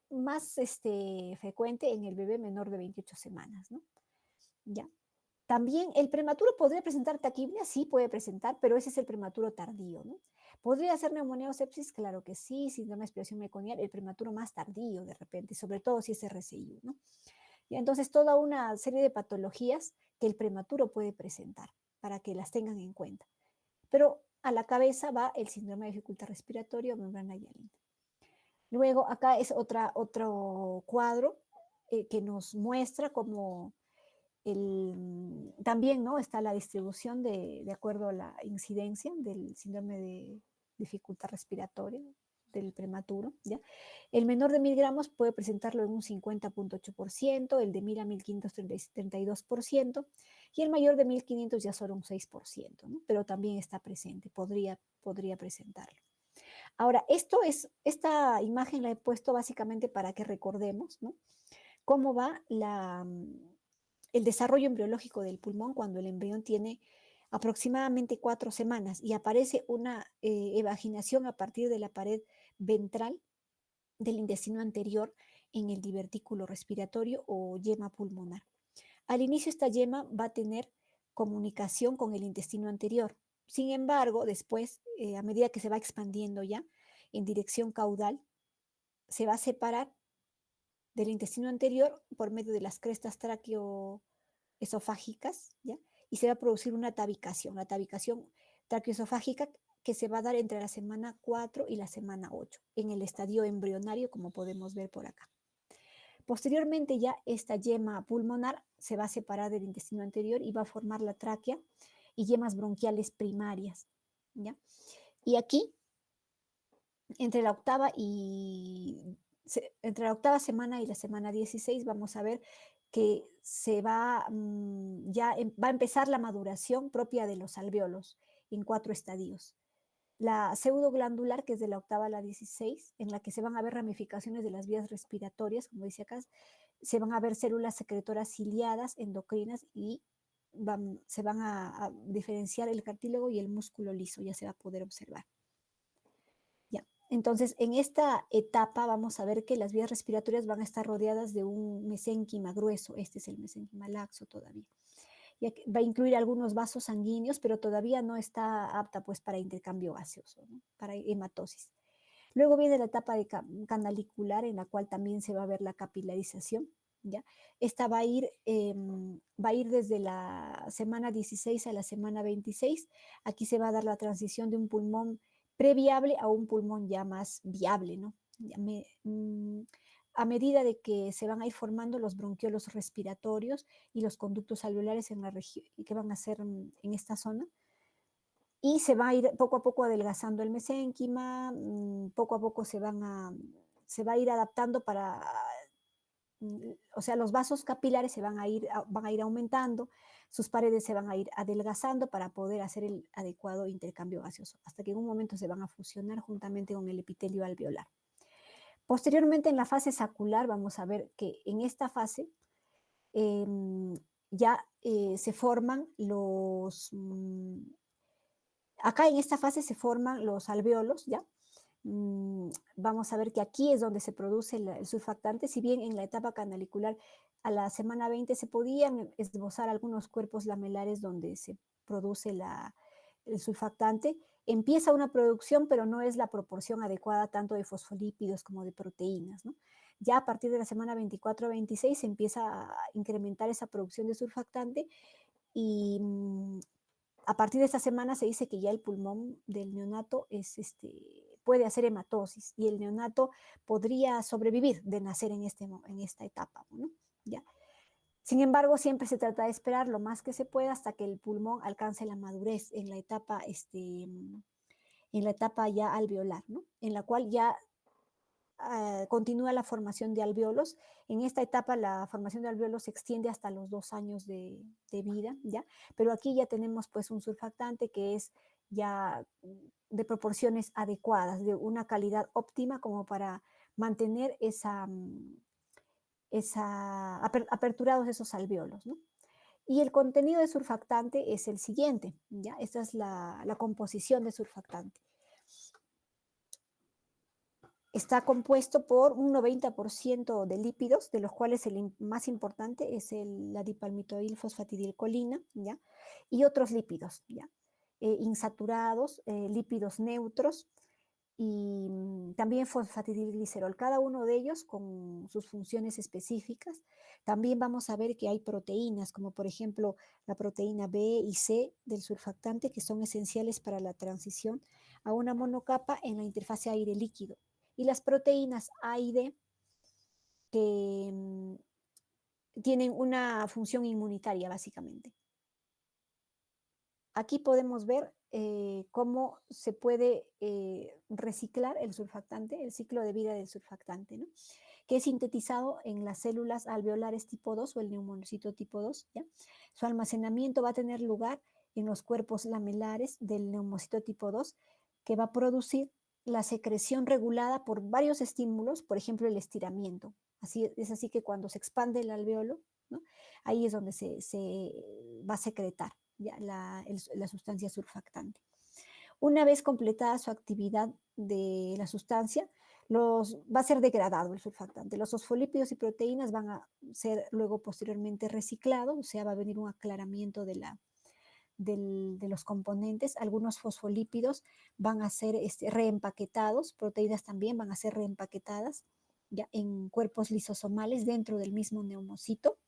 frecuente en el bebé menor de 28 semanas, ¿no? ¿Ya? También el prematuro podría presentar taquipnea, sí puede presentar, pero ese es el prematuro tardío, ¿no? ¿Podría ser neumonía o sepsis? Claro que sí, síndrome de aspiración meconial, el prematuro más tardío de repente, sobre todo si es RCI, ¿no? Y entonces toda una serie de patologías que el prematuro puede presentar para que las tengan en cuenta. Pero a la cabeza va el síndrome de dificultad respiratoria o membrana hialina. Luego acá es otro cuadro que nos muestra como también, ¿no?, está la distribución de acuerdo a la incidencia del síndrome de dificultad respiratoria del prematuro, ¿ya? El menor de 1000 gramos puede presentarlo en un 50.8%, el de 1000 a 1500 32%, y el mayor de 1500 ya solo un 6%, ¿no? Pero también está presente, podría presentarlo. Ahora, esta imagen la he puesto básicamente para que recordemos, ¿no?, cómo va el desarrollo embriológico del pulmón cuando el embrión tiene aproximadamente 4 semanas y aparece una evaginación a partir de la pared ventral del intestino anterior en el divertículo respiratorio o yema pulmonar. Al inicio esta yema va a tener comunicación con el intestino anterior. Sin embargo, después, a medida que se va expandiendo ya en dirección caudal, se va a separar del intestino anterior por medio de las crestas traqueoesofágicas, ¿ya? Y se va a producir una tabicación traqueoesofágica que se va a dar entre la semana 4 y la semana 8, en el estadio embrionario, como podemos ver por acá. Posteriormente ya esta yema pulmonar se va a separar del intestino anterior y va a formar la tráquea y yemas bronquiales primarias, ¿ya? Y aquí, entre la octava semana y la semana 16, vamos a ver que va a empezar la maduración propia de los alvéolos en 4 estadios. La pseudoglandular, que es de la octava a la 16, en la que se van a ver ramificaciones de las vías respiratorias, como dice acá, se van a ver células secretoras ciliadas, endocrinas, y se van a diferenciar el cartílago y el músculo liso, ya se va a poder observar. Ya. Entonces, en esta etapa vamos a ver que las vías respiratorias van a estar rodeadas de un mesénquima grueso, este es el mesénquima laxo todavía. Va a incluir algunos vasos sanguíneos, pero todavía no está apta pues para intercambio gaseoso, ¿no?, para hematosis. Luego viene la etapa de canalicular, en la cual también se va a ver la capilarización, ¿ya? Esta va a ir desde la semana 16 a la semana 26. Aquí se va a dar la transición de un pulmón previable a un pulmón ya más viable, ¿no? A medida de que se van a ir formando los bronquiolos respiratorios y los conductos alveolares en la región que van a ser en esta zona, y se va a ir poco a poco adelgazando el mesénquima, poco a poco se va a ir adaptando o sea, los vasos capilares van a ir aumentando, sus paredes se van a ir adelgazando para poder hacer el adecuado intercambio gaseoso, hasta que en un momento se van a fusionar juntamente con el epitelio alveolar. Posteriormente, en la fase sacular, vamos a ver que en esta fase ya se forman acá en esta fase se forman los alvéolos, ¿ya? Vamos a ver que aquí es donde se produce el surfactante, si bien en la etapa canalicular a la semana 20 se podían esbozar algunos cuerpos lamelares donde se produce el surfactante, empieza una producción, pero no es la proporción adecuada tanto de fosfolípidos como de proteínas, ¿no? Ya a partir de la semana 24 a 26 se empieza a incrementar esa producción de surfactante y a partir de esta semana se dice que ya el pulmón del neonato puede hacer hematosis y el neonato podría sobrevivir de nacer en esta etapa, ¿no? ¿Ya? Sin embargo, siempre se trata de esperar lo más que se pueda hasta que el pulmón alcance la madurez en la etapa ya alveolar, ¿no? En la cual ya continúa la formación de alvéolos. En esta etapa la formación de alvéolos se extiende hasta los 2 años de vida, ¿ya? Pero aquí ya tenemos pues un surfactante que es ya de proporciones adecuadas, de una calidad óptima como para mantener aperturados esos alvéolos, ¿no? Y el contenido de surfactante es el siguiente, ¿ya? Esta es la composición de surfactante. Está compuesto por un 90% de lípidos, de los cuales el más importante es la dipalmitoil fosfatidilcolina, ¿ya? Y otros lípidos, ¿ya? insaturados, lípidos neutros y también fosfatidilglicerol, cada uno de ellos con sus funciones específicas. También vamos a ver que hay proteínas, como por ejemplo la proteína B y C del surfactante, que son esenciales para la transición a una monocapa en la interfase aire-líquido. Y las proteínas A y D, que tienen una función inmunitaria, básicamente. Aquí podemos ver cómo se puede reciclar el surfactante, el ciclo de vida del surfactante, ¿no? Que es sintetizado en las células alveolares tipo 2 o el neumonocito tipo 2, ¿ya? Su almacenamiento va a tener lugar en los cuerpos lamelares del neumocito tipo 2, que va a producir la secreción regulada por varios estímulos, por ejemplo, el estiramiento. Es así que cuando se expande el alveolo, ¿no? Ahí es donde se va a secretar ya la sustancia surfactante. Una vez completada su actividad de la sustancia, va a ser degradado el surfactante. Los fosfolípidos y proteínas van a ser luego posteriormente reciclados, o sea, va a venir un aclaramiento de los componentes. Algunos fosfolípidos van a ser reempaquetados, proteínas también van a ser reempaquetadas ya en cuerpos lisosomales dentro del mismo neumocito.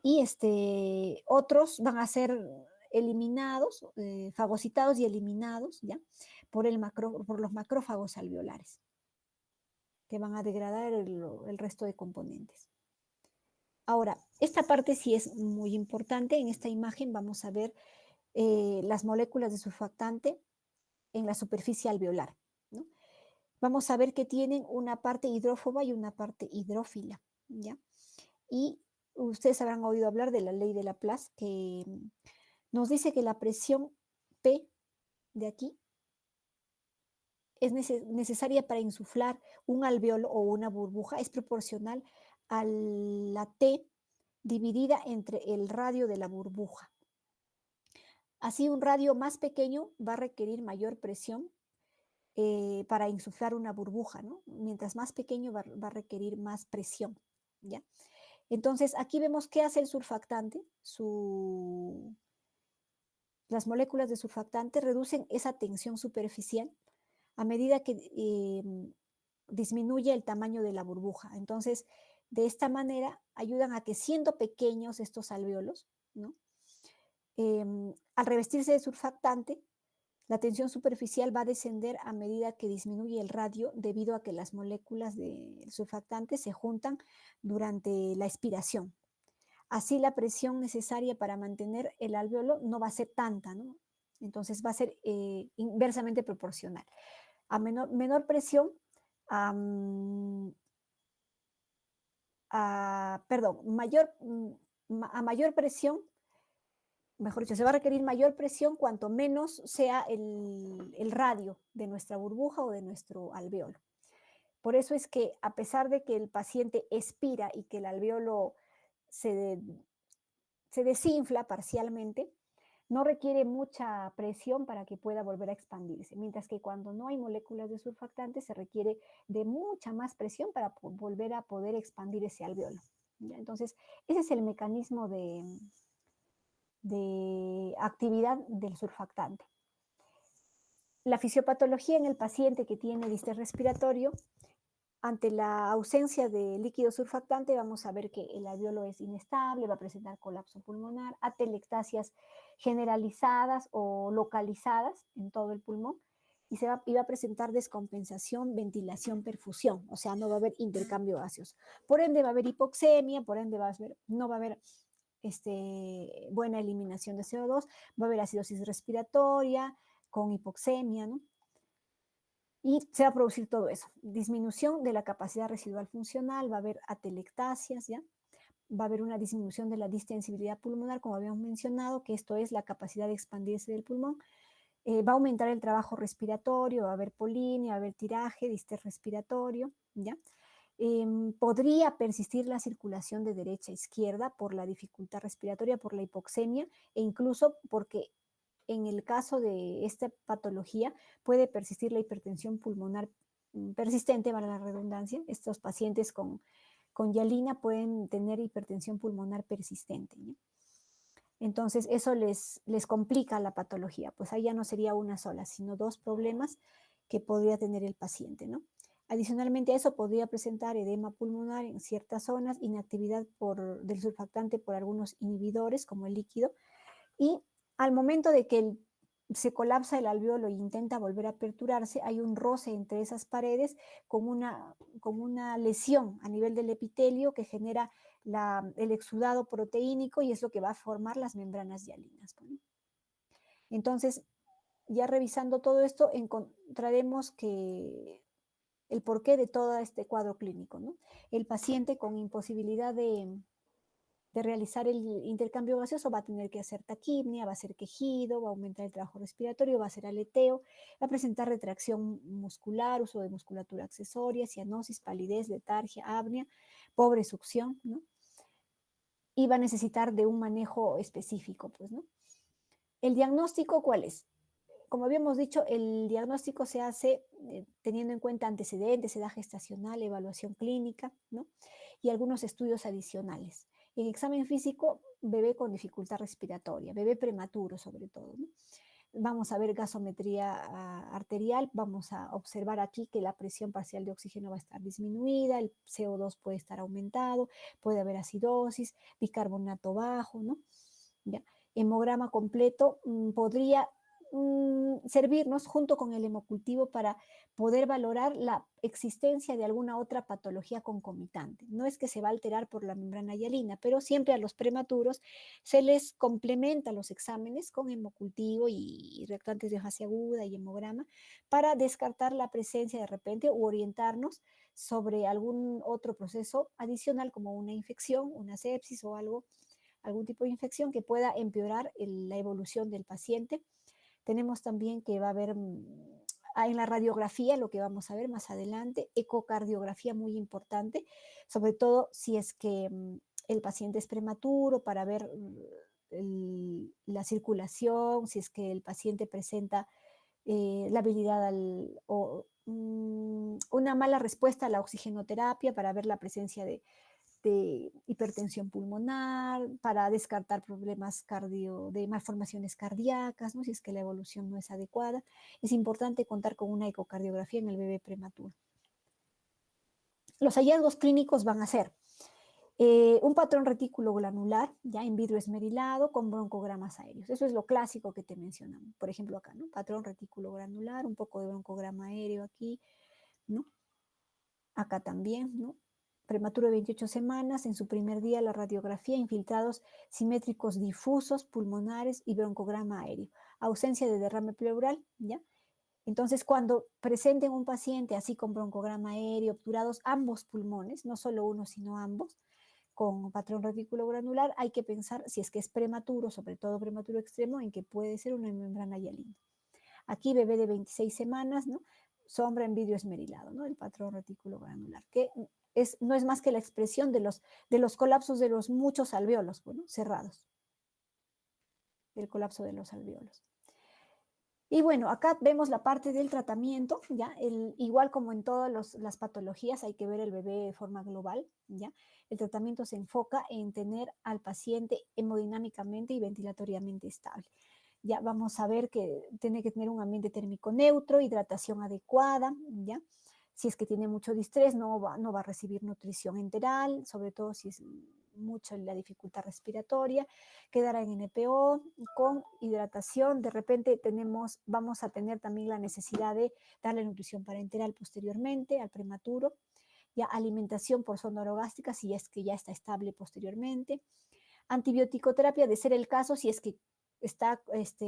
Y otros van a ser eliminados, fagocitados y eliminados ya por los macrófagos alveolares, que van a degradar el resto de componentes. Ahora, esta parte sí es muy importante. En esta imagen vamos a ver las moléculas de surfactante en la superficie alveolar, ¿no? Vamos a ver que tienen una parte hidrófoba y una parte hidrófila, ¿ya? Y ustedes habrán oído hablar de la ley de Laplace, que nos dice que la presión P de aquí es necesaria para insuflar un alveolo o una burbuja, es proporcional a la T dividida entre el radio de la burbuja. Así, un radio más pequeño va a requerir mayor presión para insuflar una burbuja, ¿no? Mientras más pequeño va a requerir más presión, ¿ya? Entonces, aquí vemos qué hace el surfactante. Las moléculas de surfactante reducen esa tensión superficial a medida que disminuye el tamaño de la burbuja. Entonces, de esta manera, ayudan a que, siendo pequeños estos alvéolos, ¿no? Al revestirse de surfactante, la tensión superficial va a descender a medida que disminuye el radio, debido a que las moléculas del surfactante se juntan durante la expiración. Así, la presión necesaria para mantener el alvéolo no va a ser tanta, ¿no? Entonces va a ser inversamente proporcional. A menor presión, a mayor presión, mejor dicho, se va a requerir mayor presión cuanto menos sea el radio de nuestra burbuja o de nuestro alvéolo. Por eso es que, a pesar de que el paciente expira y que el alvéolo se desinfla parcialmente, no requiere mucha presión para que pueda volver a expandirse, mientras que cuando no hay moléculas de surfactante se requiere de mucha más presión para volver a poder expandir ese alvéolo, ¿ya? Entonces, ese es el mecanismo de actividad del surfactante. La fisiopatología en el paciente que tiene distrés respiratorio: ante la ausencia de líquido surfactante, vamos a ver que el alvéolo es inestable, va a presentar colapso pulmonar, atelectasias generalizadas o localizadas en todo el pulmón, y va a presentar descompensación, ventilación, perfusión, o sea, no va a haber intercambio gaseoso. Por ende, va a haber hipoxemia, por ende no va a haber buena eliminación de CO2, va a haber acidosis respiratoria con hipoxemia, ¿no? Y se va a producir todo eso, disminución de la capacidad residual funcional, va a haber atelectasias, ¿ya? Va a haber una disminución de la distensibilidad pulmonar, como habíamos mencionado, que esto es la capacidad de expandirse del pulmón. Va a aumentar el trabajo respiratorio, va a haber polinia, va a haber tiraje, distrés respiratorio, ¿ya? Podría persistir la circulación de derecha a izquierda por la dificultad respiratoria, por la hipoxemia, e incluso porque en el caso de esta patología puede persistir la hipertensión pulmonar persistente, para la redundancia. Estos pacientes con hialina pueden tener hipertensión pulmonar persistente, ¿no? Entonces, eso les complica la patología, pues ahí ya no sería una sola, sino dos problemas que podría tener el paciente, ¿no? Adicionalmente a eso, podría presentar edema pulmonar en ciertas zonas, inactividad del surfactante por algunos inhibidores, como el líquido, y al momento de que se colapsa el alveolo e intenta volver a aperturarse, hay un roce entre esas paredes con una lesión a nivel del epitelio que genera el exudado proteínico y es lo que va a formar las membranas hialinas. ¿No? Entonces, ya revisando todo esto, encontraremos que el porqué de todo este cuadro clínico, ¿no? El paciente con imposibilidad de realizar el intercambio gaseoso va a tener que hacer taquipnia, va a hacer quejido, va a aumentar el trabajo respiratorio, va a hacer aleteo, va a presentar retracción muscular, uso de musculatura accesoria, cianosis, palidez, letargia, apnea, pobre succión, ¿no? Y va a necesitar de un manejo específico, pues, ¿no? ¿El diagnóstico cuál es? Como habíamos dicho, el diagnóstico se hace teniendo en cuenta antecedentes, edad gestacional, evaluación clínica, ¿no? Y algunos estudios adicionales. En examen físico, bebé con dificultad respiratoria, bebé prematuro sobre todo, ¿no? Vamos a ver gasometría arterial, vamos a observar aquí que la presión parcial de oxígeno va a estar disminuida, el CO2 puede estar aumentado, puede haber acidosis, bicarbonato bajo, ¿no? ¿Ya? Hemograma completo podría servirnos junto con el hemocultivo para poder valorar la existencia de alguna otra patología concomitante. No es que se va a alterar por la membrana hialina, pero siempre a los prematuros se les complementa los exámenes con hemocultivo y reactantes de fase aguda y hemograma para descartar la presencia de repente u orientarnos sobre algún otro proceso adicional como una infección, una sepsis o algún tipo de infección que pueda empeorar la evolución del paciente. Tenemos también que va a haber en la radiografía, lo que vamos a ver más adelante, ecocardiografía muy importante, sobre todo si es que el paciente es prematuro para ver la circulación, si es que el paciente presenta la habilidad o una mala respuesta a la oxigenoterapia para ver la presencia de hipertensión pulmonar, para descartar problemas de malformaciones cardíacas, ¿no? Si es que la evolución no es adecuada. Es importante contar con una ecocardiografía en el bebé prematuro. Los hallazgos clínicos van a ser un patrón retículo granular, ya en vidrio esmerilado, con broncogramas aéreos. Eso es lo clásico que te mencionamos. Por ejemplo, acá, ¿no? Patrón retículo granular, un poco de broncograma aéreo aquí, ¿no? Acá también, ¿no? Prematuro de 28 semanas, en su primer día la radiografía, infiltrados simétricos difusos, pulmonares y broncograma aéreo. Ausencia de derrame pleural, ¿ya? Entonces, cuando presenten un paciente así con broncograma aéreo, obturados ambos pulmones, no solo uno, sino ambos, con patrón retículo granular, hay que pensar si es que es prematuro, sobre todo prematuro extremo, en que puede ser una membrana hialina. Aquí bebé de 26 semanas, ¿no? Sombra en vidrio esmerilado, ¿no? El patrón retículo granular, que no es más que la expresión de los colapsos de los muchos alveolos, bueno, cerrados. El colapso de los alveolos. Y bueno, acá vemos la parte del tratamiento, ¿ya? Igual como en todas las patologías, hay que ver el bebé de forma global, ¿ya? El tratamiento se enfoca en tener al paciente hemodinámicamente y ventilatoriamente estable. Ya vamos a ver que tiene que tener un ambiente térmico neutro, hidratación adecuada, ¿ya? Si es que tiene mucho distrés, no va a recibir nutrición enteral, sobre todo si es mucho la dificultad respiratoria, quedará en NPO con hidratación. De repente vamos a tener también la necesidad de darle nutrición parenteral posteriormente al prematuro, ya alimentación por sonda orogástrica si es que ya está estable posteriormente. Antibioticoterapia, de ser el caso, si es que está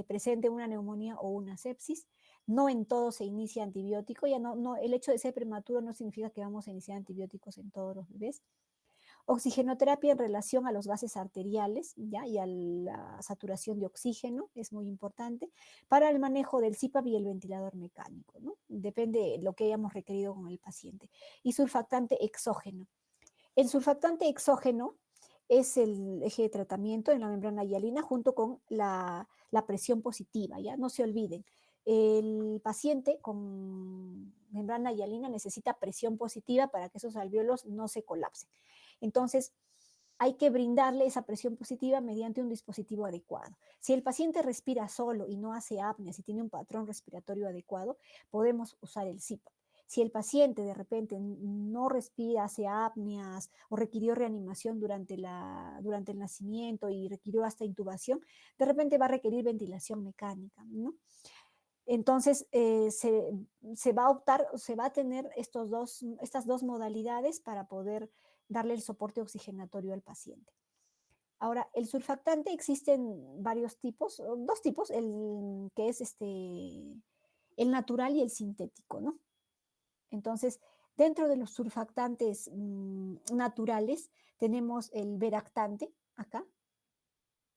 presente una neumonía o una sepsis. No en todo se inicia antibiótico, ya no, el hecho de ser prematuro no significa que vamos a iniciar antibióticos en todos los bebés. Oxigenoterapia en relación a los gases arteriales, ¿ya? Y a la saturación de oxígeno es muy importante para el manejo del CPAP y el ventilador mecánico, ¿no? Depende de lo que hayamos requerido con el paciente. Y surfactante exógeno. El surfactante exógeno es el eje de tratamiento en la membrana hialina junto con la presión positiva, ¿ya? No se olviden, el paciente con membrana hialina necesita presión positiva para que esos alvéolos no se colapsen. Entonces, hay que brindarle esa presión positiva mediante un dispositivo adecuado. Si el paciente respira solo y no hace apnea, si tiene un patrón respiratorio adecuado, podemos usar el CPAP. Si el paciente de repente no respira, hace apneas o requirió reanimación durante el nacimiento y requirió hasta intubación, de repente va a requerir ventilación mecánica, ¿no? Entonces, se va a optar, se va a tener estas dos modalidades para poder darle el soporte oxigenatorio al paciente. Ahora, el surfactante existen varios tipos, dos tipos, el que es el natural y el sintético, ¿no? Entonces, dentro de los surfactantes naturales tenemos el veractante acá,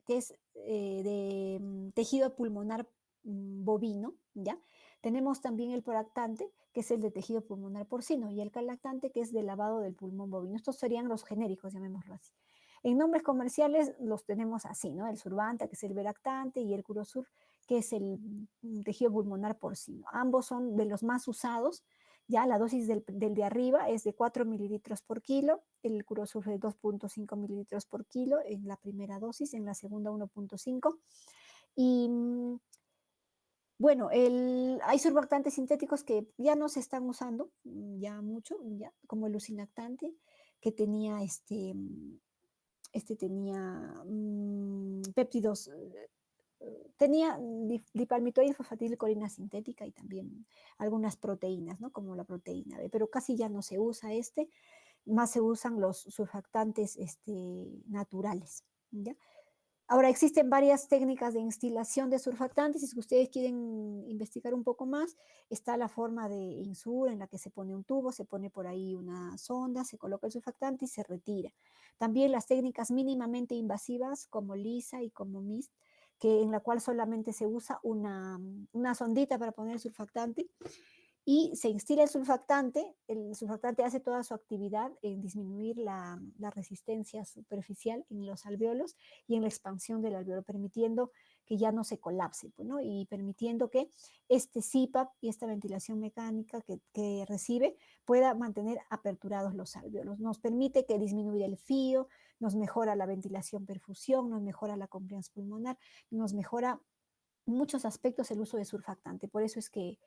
que es de tejido pulmonar bovino, ¿ya? Tenemos también el prolactante, que es el de tejido pulmonar porcino, y el calactante, que es de lavado del pulmón bovino. Estos serían los genéricos, llamémoslo así. En nombres comerciales los tenemos así, ¿no? El Survanta, que es el veractante, y el Curosur, que es el tejido pulmonar porcino. Ambos son de los más usados. Ya la dosis del de arriba es de 4 mililitros por kilo, el Curosur de 2.5 mililitros por kilo en la primera dosis, en la segunda 1.5. Y bueno, hay surfactantes sintéticos que ya no se están usando ya mucho, ya, como el usinactante, que tenía tenía péptidos, tenía dipalmitoidilfosfatilcolina sintética y también algunas proteínas, ¿no? Como la proteína B, pero casi ya no se usa más se usan los surfactantes naturales, ¿ya? Ahora, existen varias técnicas de instilación de surfactantes. Si ustedes quieren investigar un poco más, está la forma de INSUR, en la que se pone un tubo, se pone por ahí una sonda, se coloca el surfactante y se retira. También las técnicas mínimamente invasivas, como LISA y como MIST, en la cual solamente se usa una sondita para poner el surfactante, y se instila el surfactante hace toda su actividad en disminuir la resistencia superficial en los alveolos y en la expansión del alveolo, permitiendo que ya no se colapse, pues, ¿no? Y permitiendo que este CPAP y esta ventilación mecánica que recibe pueda mantener aperturados los alveolos. Nos permite que disminuya el FIO, nos mejora la ventilación perfusión, nos mejora la compliance pulmonar, nos mejora en muchos aspectos el uso de surfactante. Por eso es que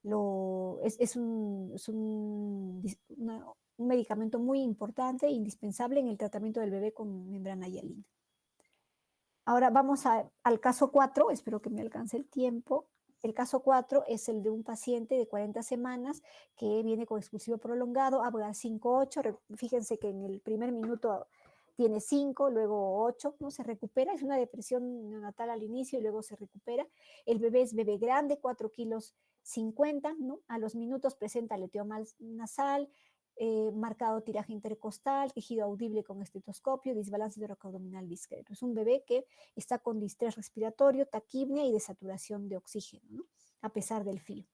es un medicamento muy importante e indispensable en el tratamiento del bebé con membrana hialina. Ahora vamos al caso 4, espero que me alcance el tiempo. El caso 4 es el de un paciente de 40 semanas que viene con expulsivo prolongado, ABGAR 5-8. Fíjense que en el primer minuto tiene 5, luego 8, ¿no? Se recupera, es una depresión neonatal al inicio y luego se recupera. El bebé es bebé grande, 4 kilos 50, ¿no? A los minutos presenta aleteo nasal, marcado tiraje intercostal, quejido audible con estetoscopio, desbalance toracoabdominal discreto. Es un bebé que está con distrés respiratorio, taquipnea y desaturación de oxígeno, ¿no? A pesar del filo.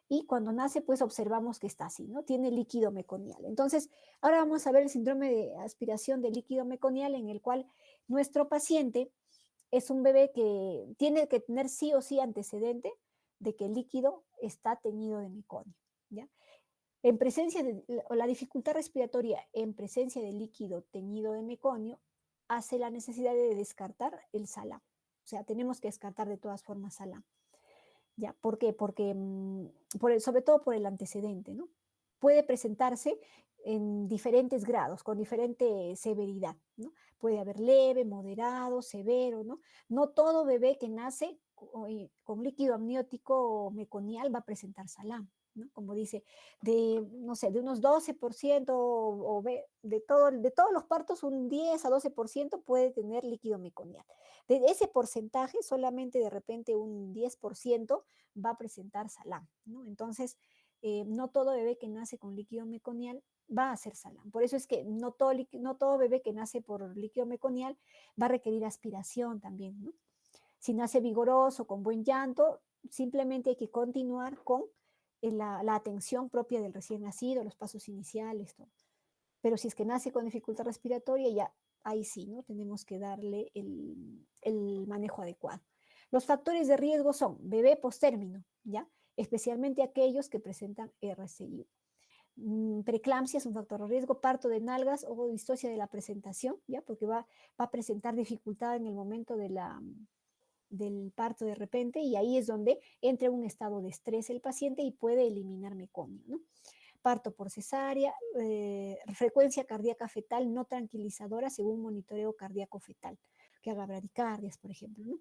Y cuando nace, pues observamos que está así, ¿no? Tiene líquido meconial. Entonces, ahora vamos a ver el síndrome de aspiración de líquido meconial, en el cual nuestro paciente es un bebé que tiene que tener sí o sí antecedente de que el líquido está teñido de meconio, ¿ya? En presencia de la dificultad respiratoria en presencia de líquido teñido de meconio hace la necesidad de descartar el salam. O sea, tenemos que descartar de todas formas salam. ¿Ya? ¿Por qué? Porque sobre todo por el antecedente, ¿no? Puede presentarse en diferentes grados, con diferente severidad, ¿no? Puede haber leve, moderado, severo, ¿no? No todo bebé que nace con líquido amniótico meconial va a presentar salam, ¿no? Como dice, no sé, de unos 12% de todos los partos, un 10 a 12% puede tener líquido meconial. De ese porcentaje, solamente de repente un 10% va a presentar salam, ¿no? Entonces, no todo bebé que nace con líquido meconial va a hacer salam. Por eso es que no todo bebé que nace por líquido meconial va a requerir aspiración también, ¿no? Si nace vigoroso, con buen llanto, simplemente hay que continuar con la atención propia del recién nacido, los pasos iniciales, todo. Pero si es que nace con dificultad respiratoria, ya ahí sí, ¿no? Tenemos que darle el manejo adecuado. Los factores de riesgo son bebé postérmino, ¿ya? Especialmente aquellos que presentan RCI. Preeclampsia es un factor de riesgo, parto de nalgas o distocia de la presentación, ¿ya? Porque va a presentar dificultad en el momento del parto de repente, y ahí es donde entra en un estado de estrés el paciente y puede eliminar meconio, ¿no? Parto por cesárea, frecuencia cardíaca fetal no tranquilizadora según monitoreo cardíaco fetal, que haga bradicardias, por ejemplo, ¿no?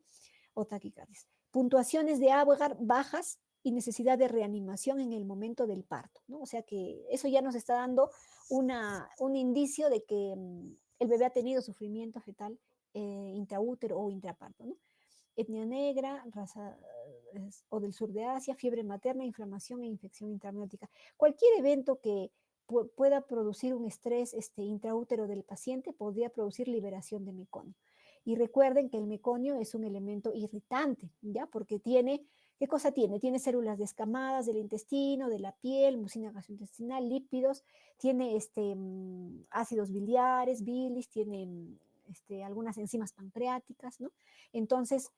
O taquicardias. Puntuaciones de Apgar bajas y necesidad de reanimación en el momento del parto, ¿no? O sea que eso ya nos está dando un indicio de que el bebé ha tenido sufrimiento fetal intraútero o intraparto, ¿no? Etnia negra, raza o del sur de Asia, fiebre materna, inflamación e infección intraamniótica. Cualquier evento que pueda producir un estrés intraútero del paciente podría producir liberación de meconio. Y recuerden que el meconio es un elemento irritante, ¿ya? Porque tiene, ¿qué cosa tiene? Tiene células descamadas del intestino, de la piel, mucina gastrointestinal, lípidos, tiene ácidos biliares, bilis, tiene algunas enzimas pancreáticas, ¿no? Entonces,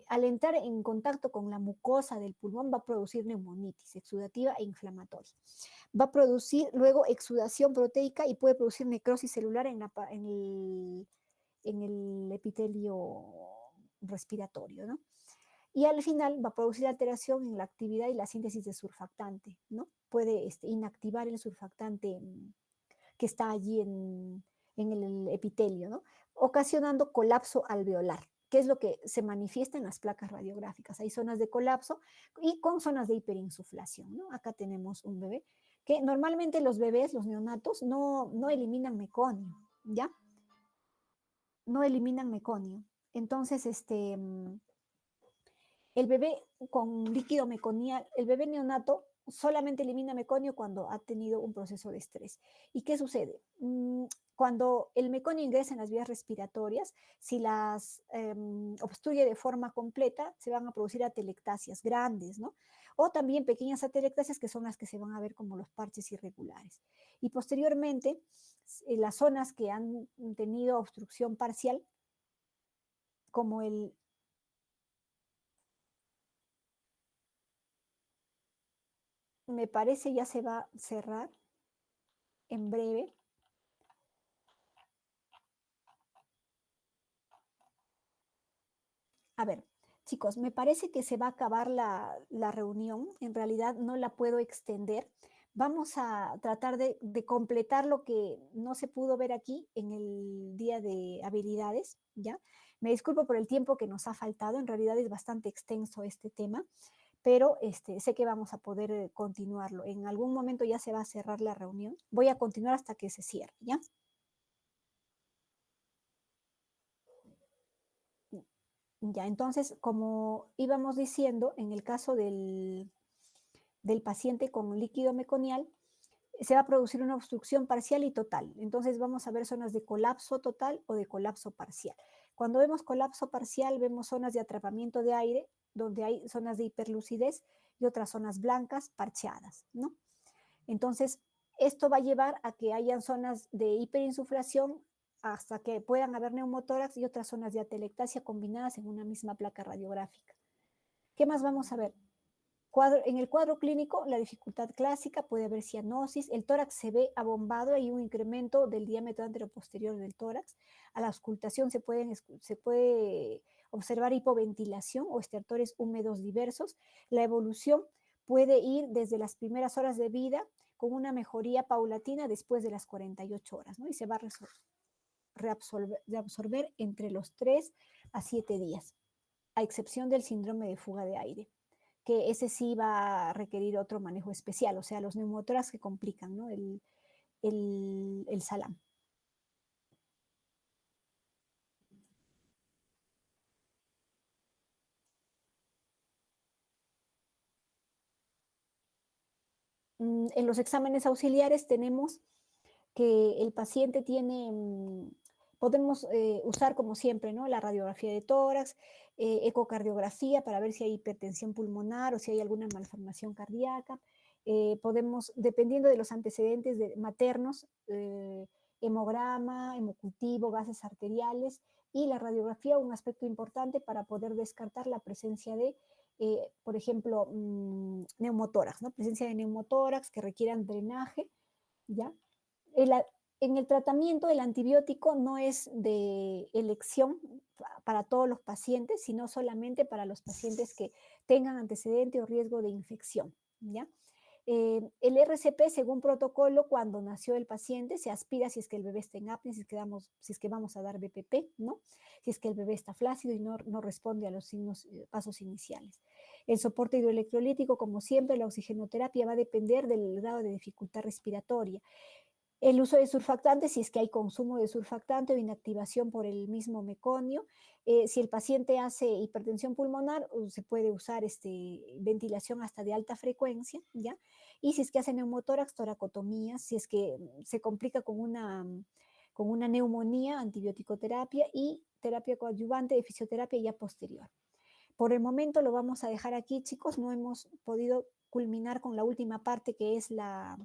al entrar en contacto con la mucosa del pulmón va a producir neumonitis exudativa e inflamatoria. Va a producir luego exudación proteica y puede producir necrosis celular en el epitelio respiratorio, ¿no? Y al final va a producir alteración en la actividad y la síntesis de surfactante, ¿no? Puede inactivar el surfactante que está allí en el epitelio, ¿no? Ocasionando colapso alveolar, que es lo que se manifiesta en las placas radiográficas. Hay zonas de colapso y con zonas de hiperinsuflación, ¿no? Acá tenemos un bebé que normalmente los bebés, los neonatos, no eliminan meconio, ¿ya? No eliminan meconio. Entonces, el bebé con líquido meconial, el bebé neonato solamente elimina meconio cuando ha tenido un proceso de estrés. ¿Y qué sucede? Cuando el meconio ingresa en las vías respiratorias, si las obstruye de forma completa, se van a producir atelectasias grandes, ¿no? O también pequeñas atelectasias que son las que se van a ver como los parches irregulares. Y posteriormente, las zonas que han tenido obstrucción parcial, como me parece ya se va a cerrar en breve. A ver, chicos, me parece que se va a acabar la reunión. En realidad no la puedo extender. Vamos a tratar de completar lo que no se pudo ver aquí en el día de habilidades, ¿ya? Me disculpo por el tiempo que nos ha faltado. En realidad es bastante extenso este tema, pero sé que vamos a poder continuarlo. En algún momento ya se va a cerrar la reunión. Voy a continuar hasta que se cierre, ¿ya? Ya, entonces, como íbamos diciendo, en el caso del paciente con líquido meconial, se va a producir una obstrucción parcial y total. Entonces vamos a ver zonas de colapso total o de colapso parcial. Cuando vemos colapso parcial, vemos zonas de atrapamiento de aire, donde hay zonas de hiperlucidez y otras zonas blancas parcheadas, ¿no? Entonces, esto va a llevar a que hayan zonas de hiperinsuflación hasta que puedan haber neumotórax y otras zonas de atelectasia combinadas en una misma placa radiográfica. ¿Qué más vamos a ver? En el cuadro clínico, la dificultad clásica, puede haber cianosis, el tórax se ve abombado, hay un incremento del diámetro anteroposterior del tórax, a la auscultación se puede observar hipoventilación o estertores húmedos diversos, la evolución puede ir desde las primeras horas de vida con una mejoría paulatina después de las 48 horas, ¿no? Y se va a reabsorber entre los 3 a 7 días, a excepción del síndrome de fuga de aire, que ese sí va a requerir otro manejo especial, o sea, los neumotórax que complican, ¿no? el SALAM. En los exámenes auxiliares tenemos que el paciente tiene, podemos usar como siempre, ¿no? La radiografía de tórax, ecocardiografía para ver si hay hipertensión pulmonar o si hay alguna malformación cardíaca. Podemos, dependiendo de los antecedentes maternos, hemograma, hemocultivo, gases arteriales y la radiografía, un aspecto importante para poder descartar la presencia de por ejemplo, neumotórax, ¿no? Presencia de neumotórax que requieran drenaje, ¿ya? En el tratamiento, el antibiótico no es de elección para todos los pacientes, sino solamente para los pacientes que tengan antecedente o riesgo de infección, ¿ya? El RCP, según protocolo, cuando nació el paciente, se aspira si es que el bebé está en apnea, si es que vamos a dar BPP, ¿no? Si es que el bebé está flácido y no responde a los pasos iniciales. El soporte hidroelectrolítico, como siempre, la oxigenoterapia va a depender del grado de dificultad respiratoria. El uso de surfactantes, si es que hay consumo de surfactante o inactivación por el mismo meconio. Si el paciente hace hipertensión pulmonar, se puede usar ventilación hasta de alta frecuencia, ¿ya? Y si es que hace neumotórax, toracotomía. Si es que se complica con una neumonía, antibiótico-terapia y terapia coadyuvante de fisioterapia ya posterior. Por el momento lo vamos a dejar aquí, chicos. No hemos podido culminar con la última parte, que es la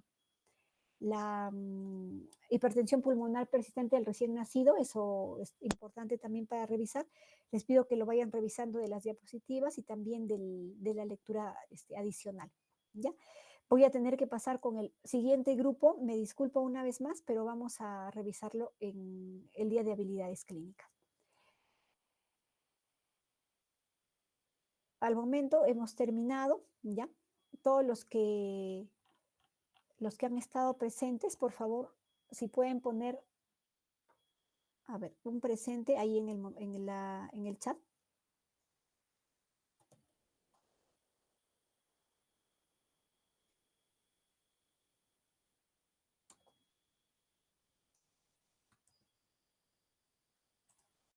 hipertensión pulmonar persistente del recién nacido. Eso es importante también para revisar. Les pido que lo vayan revisando de las diapositivas y también de la lectura adicional, ¿ya? Voy a tener que pasar con el siguiente grupo. Me disculpo una vez más, pero vamos a revisarlo en el día de habilidades clínicas. Al momento hemos terminado, ¿ya? Todos los que han estado presentes, por favor, si pueden poner, a ver, un presente ahí en el chat.